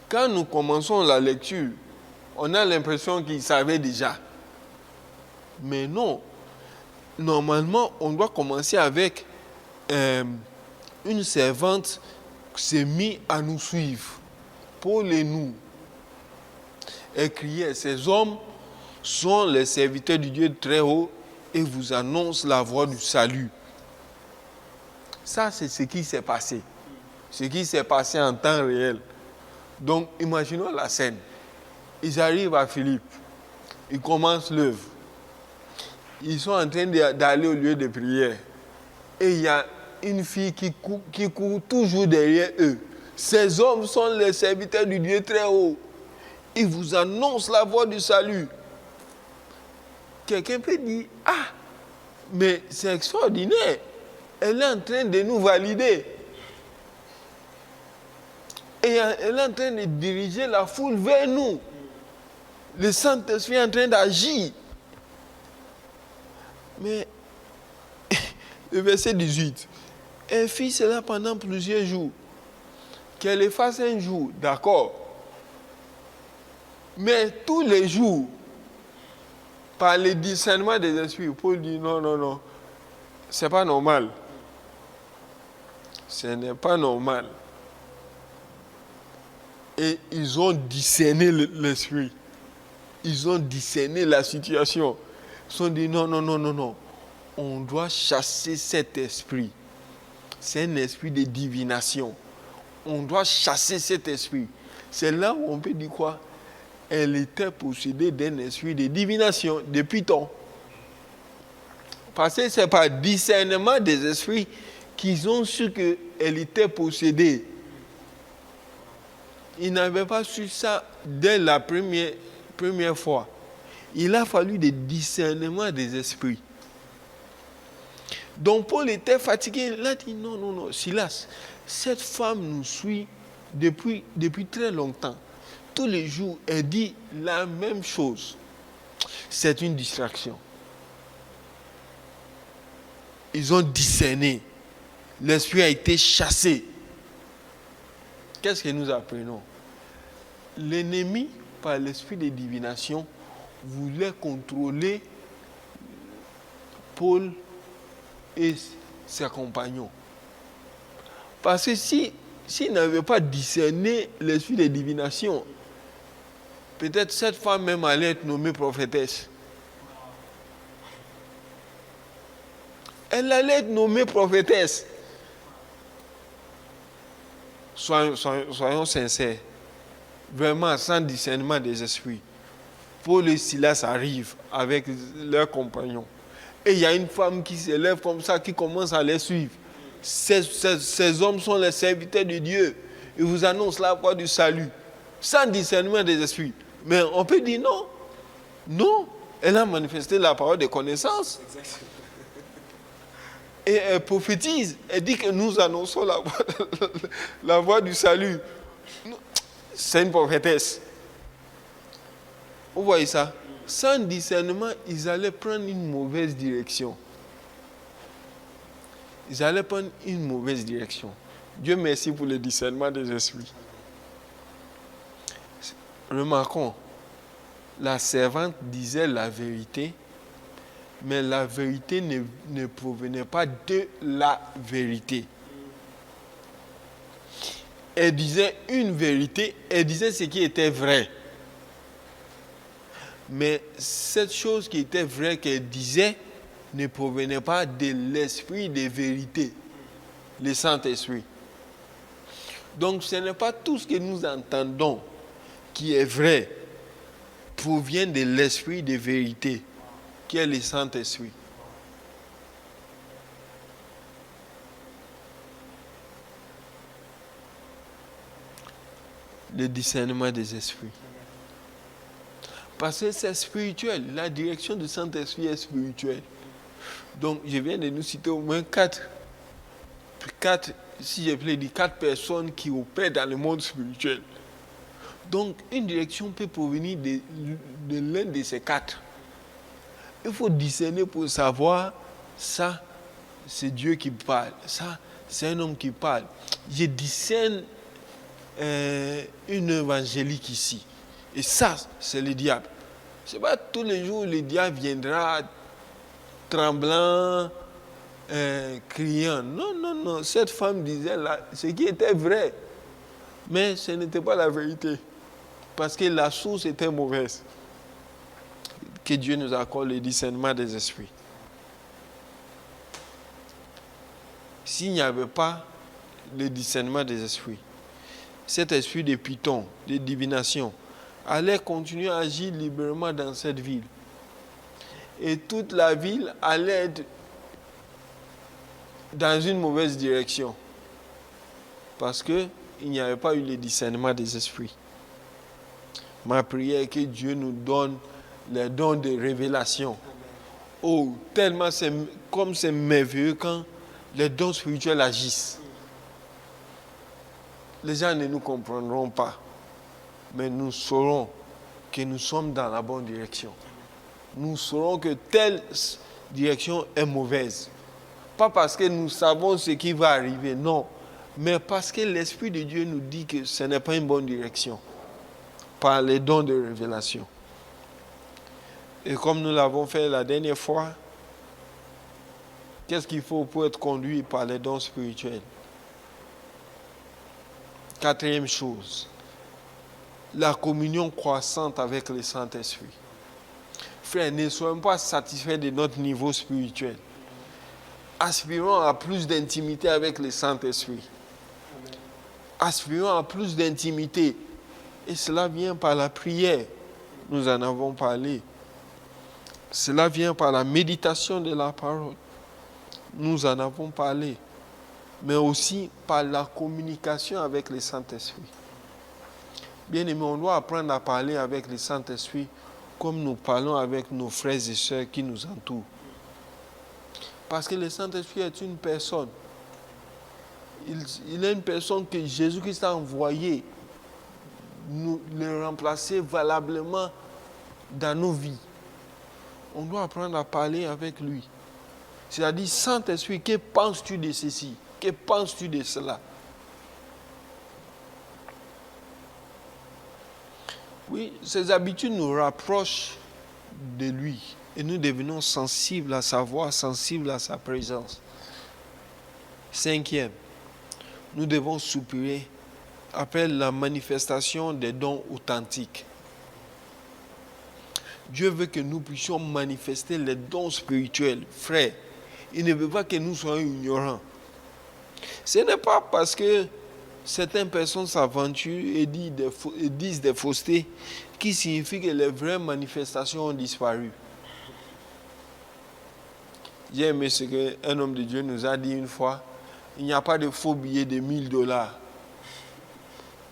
Quand nous commençons la lecture, on a l'impression qu'il savait déjà. Mais non. Normalement, on doit commencer avec une servante qui s'est mise à nous suivre. Paul et nous. Elle criait, ces hommes sont les serviteurs du Dieu très haut et vous annoncent la voie du salut. Ça, c'est ce qui s'est passé. Ce qui s'est passé en temps réel. Donc, imaginons la scène. Ils arrivent à Philippe. Ils commencent l'œuvre. Ils sont en train d'aller au lieu de prière. Et il y a une fille qui court toujours derrière eux. Ces hommes sont les serviteurs du Dieu très haut. Ils vous annoncent la voie du salut. Quelqu'un peut dire, ah, mais c'est extraordinaire. Elle est en train de nous valider. Et elle est en train de diriger la foule vers nous. Le Saint-Esprit est en train d'agir. Mais, le verset 18, elle fit cela pendant plusieurs jours. Qu'elle le fasse un jour, d'accord. Mais tous les jours, par le discernement des esprits, Paul dit non, non, non, c'est pas normal. Ce n'est pas normal. Et ils ont discerné l'esprit. Ils ont discerné la situation. Ils se sont dit non, non, non, non, non. On doit chasser cet esprit. C'est un esprit de divination. On doit chasser cet esprit. C'est là où on peut dire quoi? Elle était possédée d'un esprit de divination, de python. Parce que c'est par discernement des esprits qu'ils ont su qu'elle était possédée. Ils n'avaient pas su ça dès la première fois. Il a fallu des discernements des esprits. Donc Paul était fatigué. Il a dit non, non, non, Silas, cette femme nous suit depuis très longtemps. Tous les jours, elle dit la même chose. C'est une distraction. Ils ont discerné. L'esprit a été chassé. Qu'est-ce que nous apprenons? L'ennemi, par l'esprit de divination, voulait contrôler Paul et ses compagnons. Parce que s'il n'avait pas discerné l'esprit de divination, peut-être cette femme même allait être nommée prophétesse. Elle allait être nommée prophétesse. Soyons sincères. Vraiment, sans discernement des esprits. Paul et Silas arrivent avec leurs compagnons. Et il y a une femme qui s'élève comme ça, qui commence à les suivre. Ces hommes sont les serviteurs de Dieu. il vous annonce la voie du salut, sans discernement des esprits. Mais on peut dire non. Non, elle a manifesté la parole de connaissance. Et elle prophétise, elle dit que nous annonçons la voie du salut. C'est une prophétesse. Vous voyez ça? Sans discernement, ils allaient prendre une mauvaise direction. Ils allaient prendre une mauvaise direction. Dieu merci pour le discernement des esprits. Remarquons, la servante disait la vérité, mais la vérité ne provenait pas de la vérité. Elle disait une vérité, elle disait ce qui était vrai. Mais cette chose qui était vraie qu'elle disait ne provenait pas de l'esprit de vérité, le Saint-Esprit. Donc ce n'est pas tout ce que nous entendons qui est vrai provient de l'esprit de vérité, qui est le Saint-Esprit. Le discernement des esprits. Parce que c'est spirituel. La direction du Saint-Esprit est spirituelle. Donc, je viens de nous citer au moins quatre, si je peux dire, 4 personnes qui opèrent dans le monde spirituel. Donc, une direction peut provenir de l'un de ces 4. Il faut discerner pour savoir, ça, c'est Dieu qui parle. Ça, c'est un homme qui parle. Je discerne une évangélique ici. Et ça, c'est le diable. Ce n'est pas tous les jours le diable viendra tremblant, criant. Non, non, non. Cette femme disait là, ce qui était vrai. Mais ce n'était pas la vérité. Parce que la source était mauvaise. Que Dieu nous accorde le discernement des esprits. S'il n'y avait pas le discernement des esprits, cet esprit de python, de divination, allait continuer à agir librement dans cette ville. Et toute la ville allait être dans une mauvaise direction. Parce qu'il n'y avait pas eu le discernement des esprits. Ma prière est que Dieu nous donne les dons de révélation. Oh, tellement comme c'est merveilleux quand les dons spirituels agissent. Les gens ne nous comprendront pas. Mais nous saurons que nous sommes dans la bonne direction. Nous saurons que telle direction est mauvaise. Pas parce que nous savons ce qui va arriver, non. Mais parce que l'Esprit de Dieu nous dit que ce n'est pas une bonne direction. Par les dons de révélation. Et comme nous l'avons fait la dernière fois, qu'est-ce qu'il faut pour être conduit par les dons spirituels? 4e chose. La communion croissante avec le Saint-Esprit. Frères, ne soyons pas satisfaits de notre niveau spirituel. Aspirons à plus d'intimité avec le Saint-Esprit. Aspirons à plus d'intimité. Et cela vient par la prière. Nous en avons parlé. Cela vient par la méditation de la parole. Nous en avons parlé. Mais aussi par la communication avec le Saint-Esprit. Bien-aimés, on doit apprendre à parler avec le Saint-Esprit comme nous parlons avec nos frères et sœurs qui nous entourent. Parce que le Saint-Esprit est une personne. Il est une personne que Jésus-Christ a envoyée nous le remplacer valablement dans nos vies. On doit apprendre à parler avec lui. C'est-à-dire, Saint-Esprit, que penses-tu de ceci? Que penses-tu de cela? Oui, ces habitudes nous rapprochent de lui et nous devenons sensibles à sa voix, sensibles à sa présence. 5e, nous devons soupirer après la manifestation des dons authentiques. Dieu veut que nous puissions manifester les dons spirituels. Frères, il ne veut pas que nous soyons ignorants. Ce n'est pas parce que certaines personnes s'aventurent et disent des faussetés qui signifie que les vraies manifestations ont disparu. J'ai aimé ce qu'un homme de Dieu nous a dit une fois. Il n'y a pas de faux billets de $1000.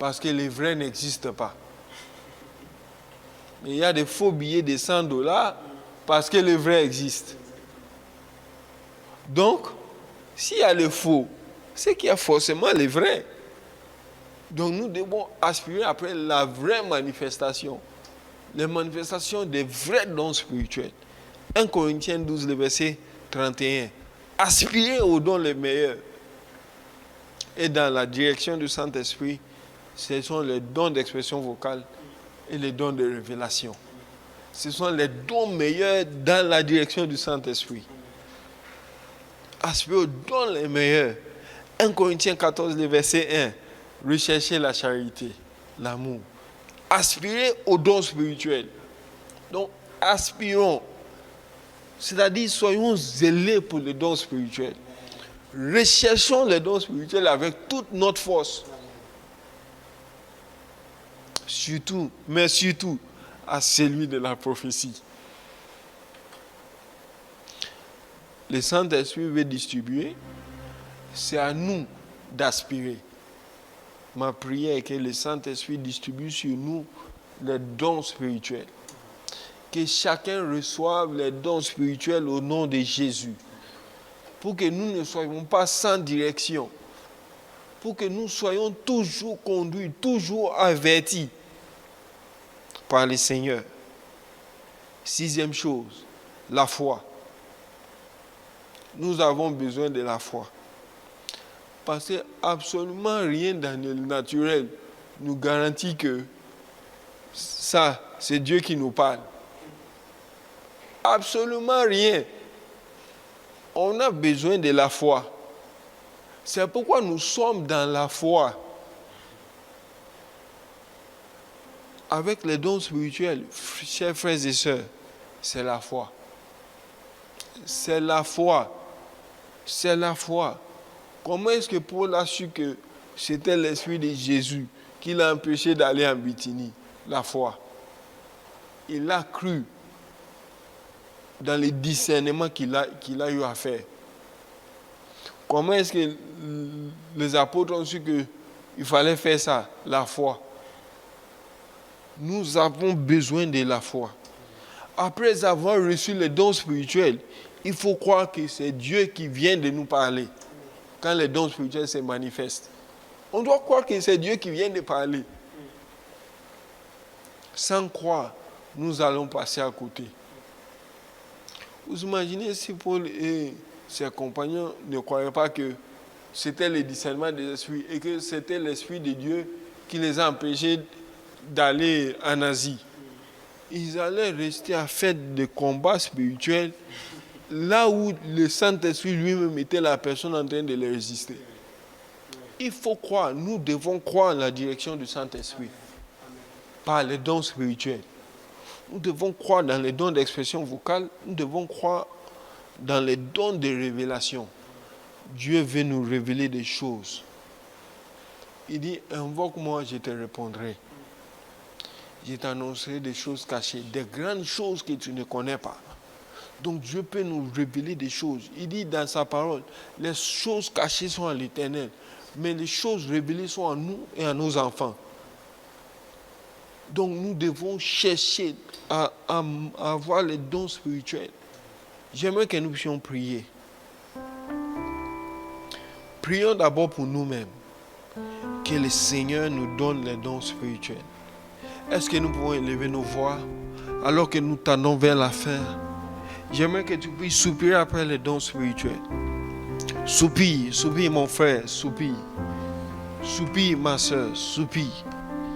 parce que les vrais n'existent pas. Mais il y a des faux billets de $100 parce que les vrais existent. Donc, s'il y a les faux, c'est qu'il y a forcément les vrais. Donc nous devons aspirer après la vraie manifestation. Les manifestations des vrais dons spirituels. 1 Corinthiens 12, le verset 31. Aspirer aux dons les meilleurs. Et dans la direction du Saint-Esprit, ce sont les dons d'expression vocale et les dons de révélation. Ce sont les dons meilleurs dans la direction du Saint-Esprit. Aspirer aux dons les meilleurs. 1 Corinthiens 14, le verset 1. Recherchez la charité, l'amour. Aspirer aux dons spirituels. Donc, aspirons. C'est-à-dire, soyons zélés pour les dons spirituels. Recherchons les dons spirituels avec toute notre force. Surtout, mais surtout, à celui de la prophétie. Le Saint-Esprit veut distribuer. C'est à nous d'aspirer. Ma prière est que le Saint-Esprit distribue sur nous les dons spirituels. Que chacun reçoive les dons spirituels au nom de Jésus. Pour que nous ne soyons pas sans direction. Pour que nous soyons toujours conduits, toujours avertis par le Seigneur. 6e chose, la foi. Nous avons besoin de la foi. Parce que absolument rien dans le naturel nous garantit que ça, c'est Dieu qui nous parle. Absolument rien. On a besoin de la foi. C'est pourquoi nous sommes dans la foi. Avec les dons spirituels, chers frères et sœurs, c'est la foi. C'est la foi. C'est la foi. Comment est-ce que Paul a su que c'était l'Esprit de Jésus qui l'a empêché d'aller en Bithynie? La foi. Il a cru dans les discernements qu'il a eu à faire. Comment est-ce que les apôtres ont su qu'il fallait faire ça? La foi. Nous avons besoin de la foi. Après avoir reçu les dons spirituels, il faut croire que c'est Dieu qui vient de nous parler. Quand les dons spirituels se manifestent, on doit croire que c'est Dieu qui vient de parler. Sans croire, nous allons passer à côté. Vous imaginez si Paul et ses compagnons ne croyaient pas que c'était le discernement des esprits et que c'était l'Esprit de Dieu qui les a empêchés d'aller en Asie. Ils allaient rester à faire des combats spirituels là où le Saint-Esprit lui-même était la personne en train de les résister. Il faut croire, nous devons croire en la direction du Saint-Esprit par les dons spirituels. Nous devons croire dans les dons d'expression vocale, nous devons croire dans les dons de révélation. Dieu veut nous révéler des choses. Il dit, invoque-moi, je te répondrai. Je t'annoncerai des choses cachées, des grandes choses que tu ne connais pas. Donc Dieu peut nous révéler des choses. Il dit dans sa parole, les choses cachées sont à l'Éternel, mais les choses révélées sont à nous et à nos enfants. Donc nous devons chercher à avoir les dons spirituels. J'aimerais que nous puissions prier. Prions d'abord pour nous-mêmes. Que le Seigneur nous donne les dons spirituels. Est-ce que nous pouvons élever nos voix alors que nous tendons vers la fin? J'aimerais que tu puisses soupirer après les dons spirituels. Soupire, soupire mon frère, soupire. Soupire ma soeur, soupire.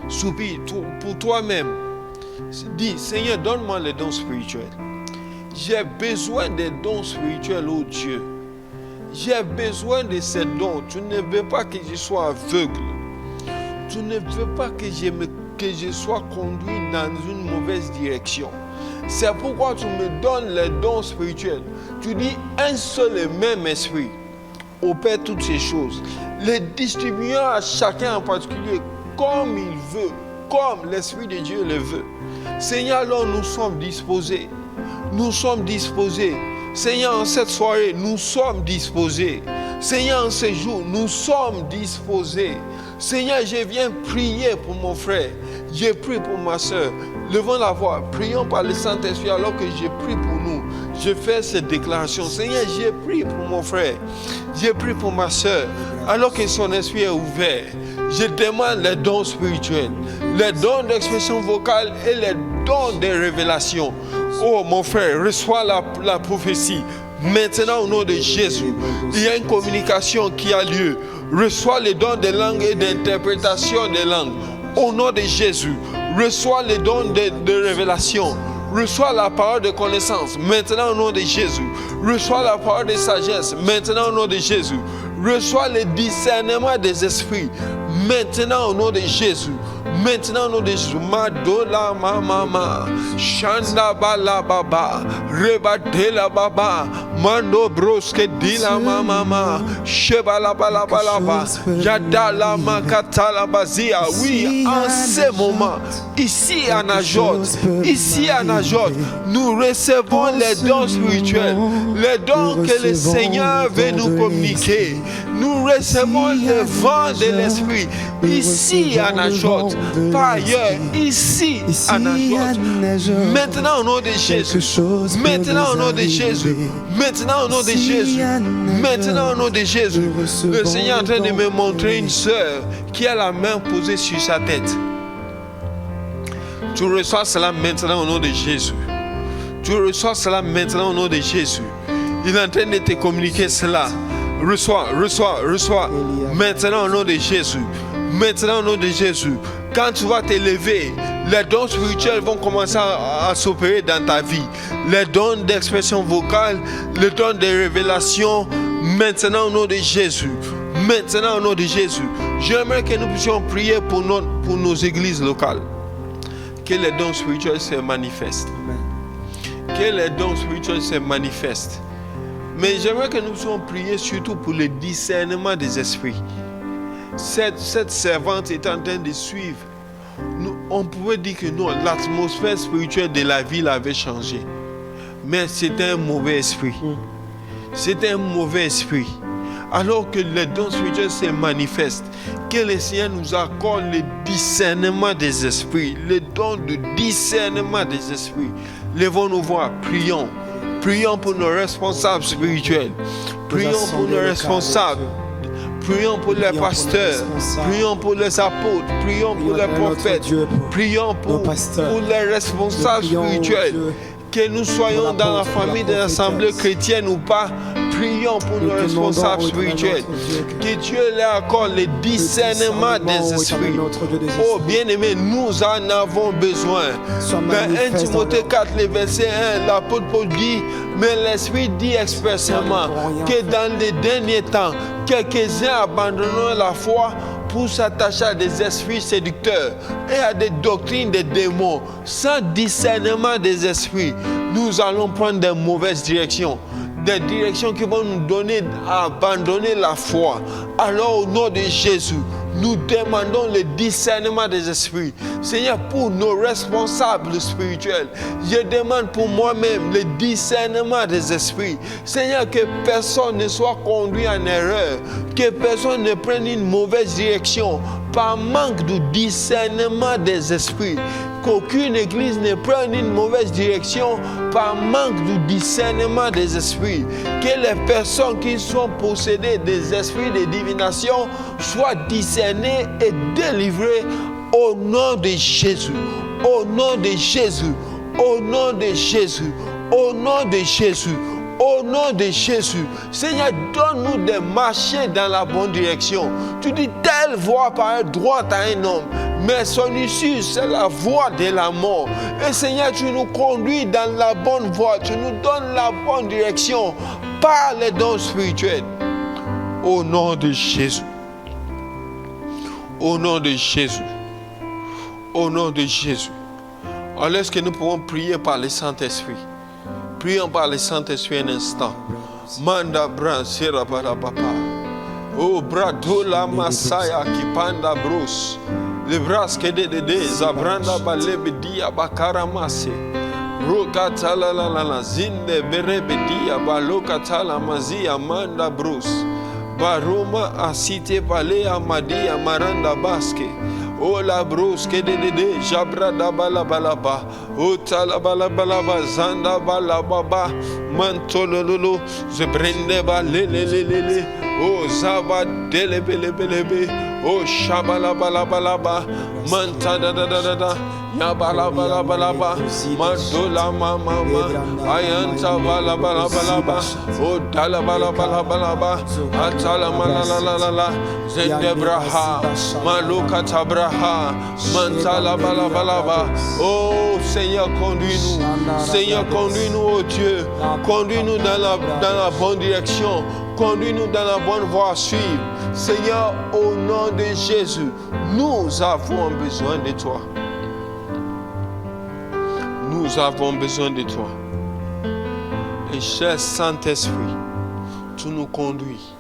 Soupire pour toi-même. Dis, Seigneur, donne-moi les dons spirituels. J'ai besoin des dons spirituels, oh Dieu. J'ai besoin de ces dons. Tu ne veux pas que je sois aveugle. Tu ne veux pas que je sois conduit dans une mauvaise direction. C'est pourquoi tu me donnes les dons spirituels. Tu dis un seul et même esprit opère toutes ces choses, les distribuant à chacun en particulier comme il veut, comme l'Esprit de Dieu le veut. Seigneur, alors nous sommes disposés. Nous sommes disposés. Seigneur, en cette soirée, nous sommes disposés. Seigneur, en ce jour, nous sommes disposés. Seigneur, je viens prier pour mon frère. Je prie pour ma soeur. Levons la voix. Prions par le Saint-Esprit alors que je prie pour nous. Je fais cette déclaration. Seigneur, je prie pour mon frère. Je prie pour ma soeur. Alors que son esprit est ouvert, je demande les dons spirituels, les dons d'expression vocale et les dons de révélation. Oh mon frère, reçois la prophétie. Maintenant au nom de Jésus, il y a une communication qui a lieu. Reçois les dons de langue et d'interprétation des langues. Au nom de Jésus, reçois les dons de révélation. Reçois la parole de connaissance. Maintenant au nom de Jésus. Reçois la parole de sagesse. Maintenant au nom de Jésus. Reçois le discernement des esprits. Maintenant au nom de Jésus. Maintenant au nom de Jésus. Madola mama. Shanda bala baba. Rebadela baba. Mando broske dila mama. Shebala bala bala. Yadala makatala bazia. Oui, en ce moment, ici à Najot, nous recevons les dons spirituels, les dons que le Seigneur veut nous communiquer. Nous recevons le vent de l'Esprit ici à Najot, pas ailleurs, ici à Najot. Maintenant au nom de Jésus, maintenant au nom de Jésus, maintenant au nom de Jésus, maintenant au nom de Jésus. Le Seigneur est en train de me montrer une sœur qui a la main posée sur sa tête. Tu reçois cela maintenant au nom de Jésus. Tu reçois cela maintenant au nom de Jésus. Il est en train de te communiquer cela. Reçois. Maintenant au nom de Jésus. Maintenant au nom de Jésus. Quand tu vas te lever, les dons spirituels vont commencer à s'opérer dans ta vie. Les dons d'expression vocale, les dons de révélation. Maintenant au nom de Jésus. Maintenant au nom de Jésus. J'aimerais que nous puissions prier pour nos églises locales. Que les dons spirituels se manifestent. Que les dons spirituels se manifestent. Mais j'aimerais que nous puissions prier surtout pour le discernement des esprits. Cette servante est en train de suivre. On pouvait dire que non, l'atmosphère spirituelle de la ville avait changé. Mais c'était un mauvais esprit. C'était un mauvais esprit. Alors que les dons spirituels se manifestent, que le Seigneur nous accorde le discernement des esprits, le don de discernement des esprits. Levons nos voix, prions. Prions pour nos responsables spirituels. Prions pour nos responsables. Prions pour les pasteurs. Prions pour les apôtres. Prions pour les prophètes. Prions pour les responsables spirituels. Que nous soyons dans la famille de l'Assemblée chrétienne ou pas, prions pour nos responsables spirituels. Que Dieu leur accorde le discernement des esprits. Oh bien-aimés, nous en avons besoin. Dans 1 Timothée 4, le verset 1, l'apôtre Paul dit, mais l'Esprit dit expressément que dans les derniers temps, quelques-uns abandonneront la foi pour s'attacher à des esprits séducteurs et à des doctrines des démons. Sans discernement des esprits, nous allons prendre de mauvaises directions. Des directions qui vont nous donner à abandonner la foi. Alors au nom de Jésus, nous demandons le discernement des esprits. Seigneur, pour nos responsables spirituels, je demande pour moi-même le discernement des esprits. Seigneur, que personne ne soit conduit en erreur, que personne ne prenne une mauvaise direction par manque de discernement des esprits. Qu'aucune église ne prenne une mauvaise direction par manque de discernement des esprits. Que les personnes qui sont possédées des esprits de divination soient discernées et délivrées au nom de Jésus. Au nom de Jésus. Au nom de Jésus. Au nom de Jésus. Au nom de Jésus, Seigneur, donne-nous de marcher dans la bonne direction. Tu dis, telle voie paraît droite à un homme, mais son issue, c'est la voie de la mort. Et Seigneur, tu nous conduis dans la bonne voie, tu nous donnes la bonne direction par les dons spirituels. Au nom de Jésus. Au nom de Jésus. Au nom de Jésus. Alors est-ce que nous pouvons prier par le Saint-Esprit? Prions par le Saint-Esprit un instant. Manda bran sera para papa. Oh bradola masaya qui panda bros. Le bras que de zabranda balebedia bakara masse. Roka tala la zinde berebedia baloka tala mazia manda bros. Baroma Asite Pale Amadi Amaranda Baske. O la broske de Jabra da balabalaba. O talabalabalaba Zanda balababa. Mantololo Zebrende balelelele. O Zaba delebelebelebe. O Shabalabalabalaba. Manta da. Yabalabalabalaba. Mandola mama. Ayanta balabalabalaba. O dalabalabalaba. Atala malalalala. Zendebraha. Maluka tabraha. Mantala balabalaba. Oh Seigneur, conduis-nous. Seigneur, conduis-nous, oh Dieu. Conduis-nous dans la bonne direction. Conduis-nous dans la bonne voie à suivre. Seigneur, au nom de Jésus, nous avons besoin de toi. Nous avons besoin de toi. Et cher Saint-Esprit, tu nous conduis.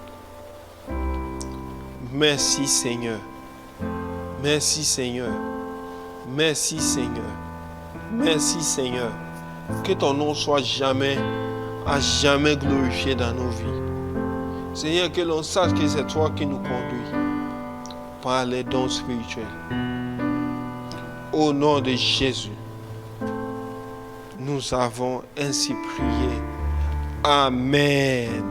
Merci Seigneur. Merci Seigneur. Merci Seigneur. Merci Seigneur. Que ton nom soit à jamais glorifié dans nos vies. Seigneur, que l'on sache que c'est toi qui nous conduis par les dons spirituels. Au nom de Jésus, nous avons ainsi prié. Amen.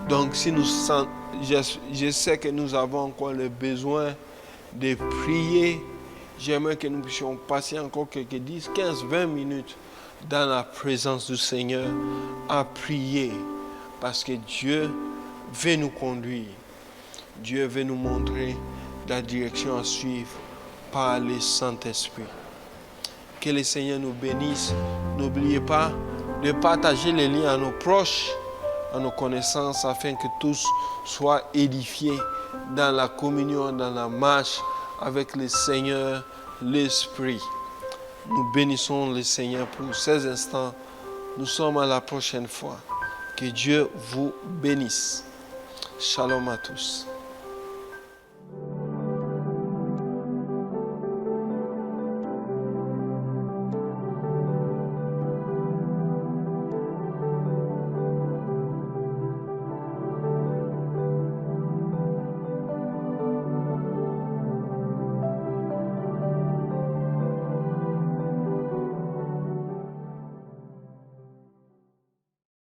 Donc, si nous sentons, je sais que nous avons encore le besoin de prier. J'aimerais que nous puissions passer encore quelques 10, 15, 20 minutes dans la présence du Seigneur à prier. Parce que Dieu veut nous conduire. Dieu veut nous montrer la direction à suivre par le Saint-Esprit. Que le Seigneur nous bénisse. N'oubliez pas de partager les liens à nos proches, à nos connaissances, afin que tous soient édifiés dans la communion, dans la marche avec le Seigneur, l'Esprit. Nous bénissons le Seigneur pour ces instants. Nous sommes à la prochaine fois. Que Dieu vous bénisse. Shalom à tous.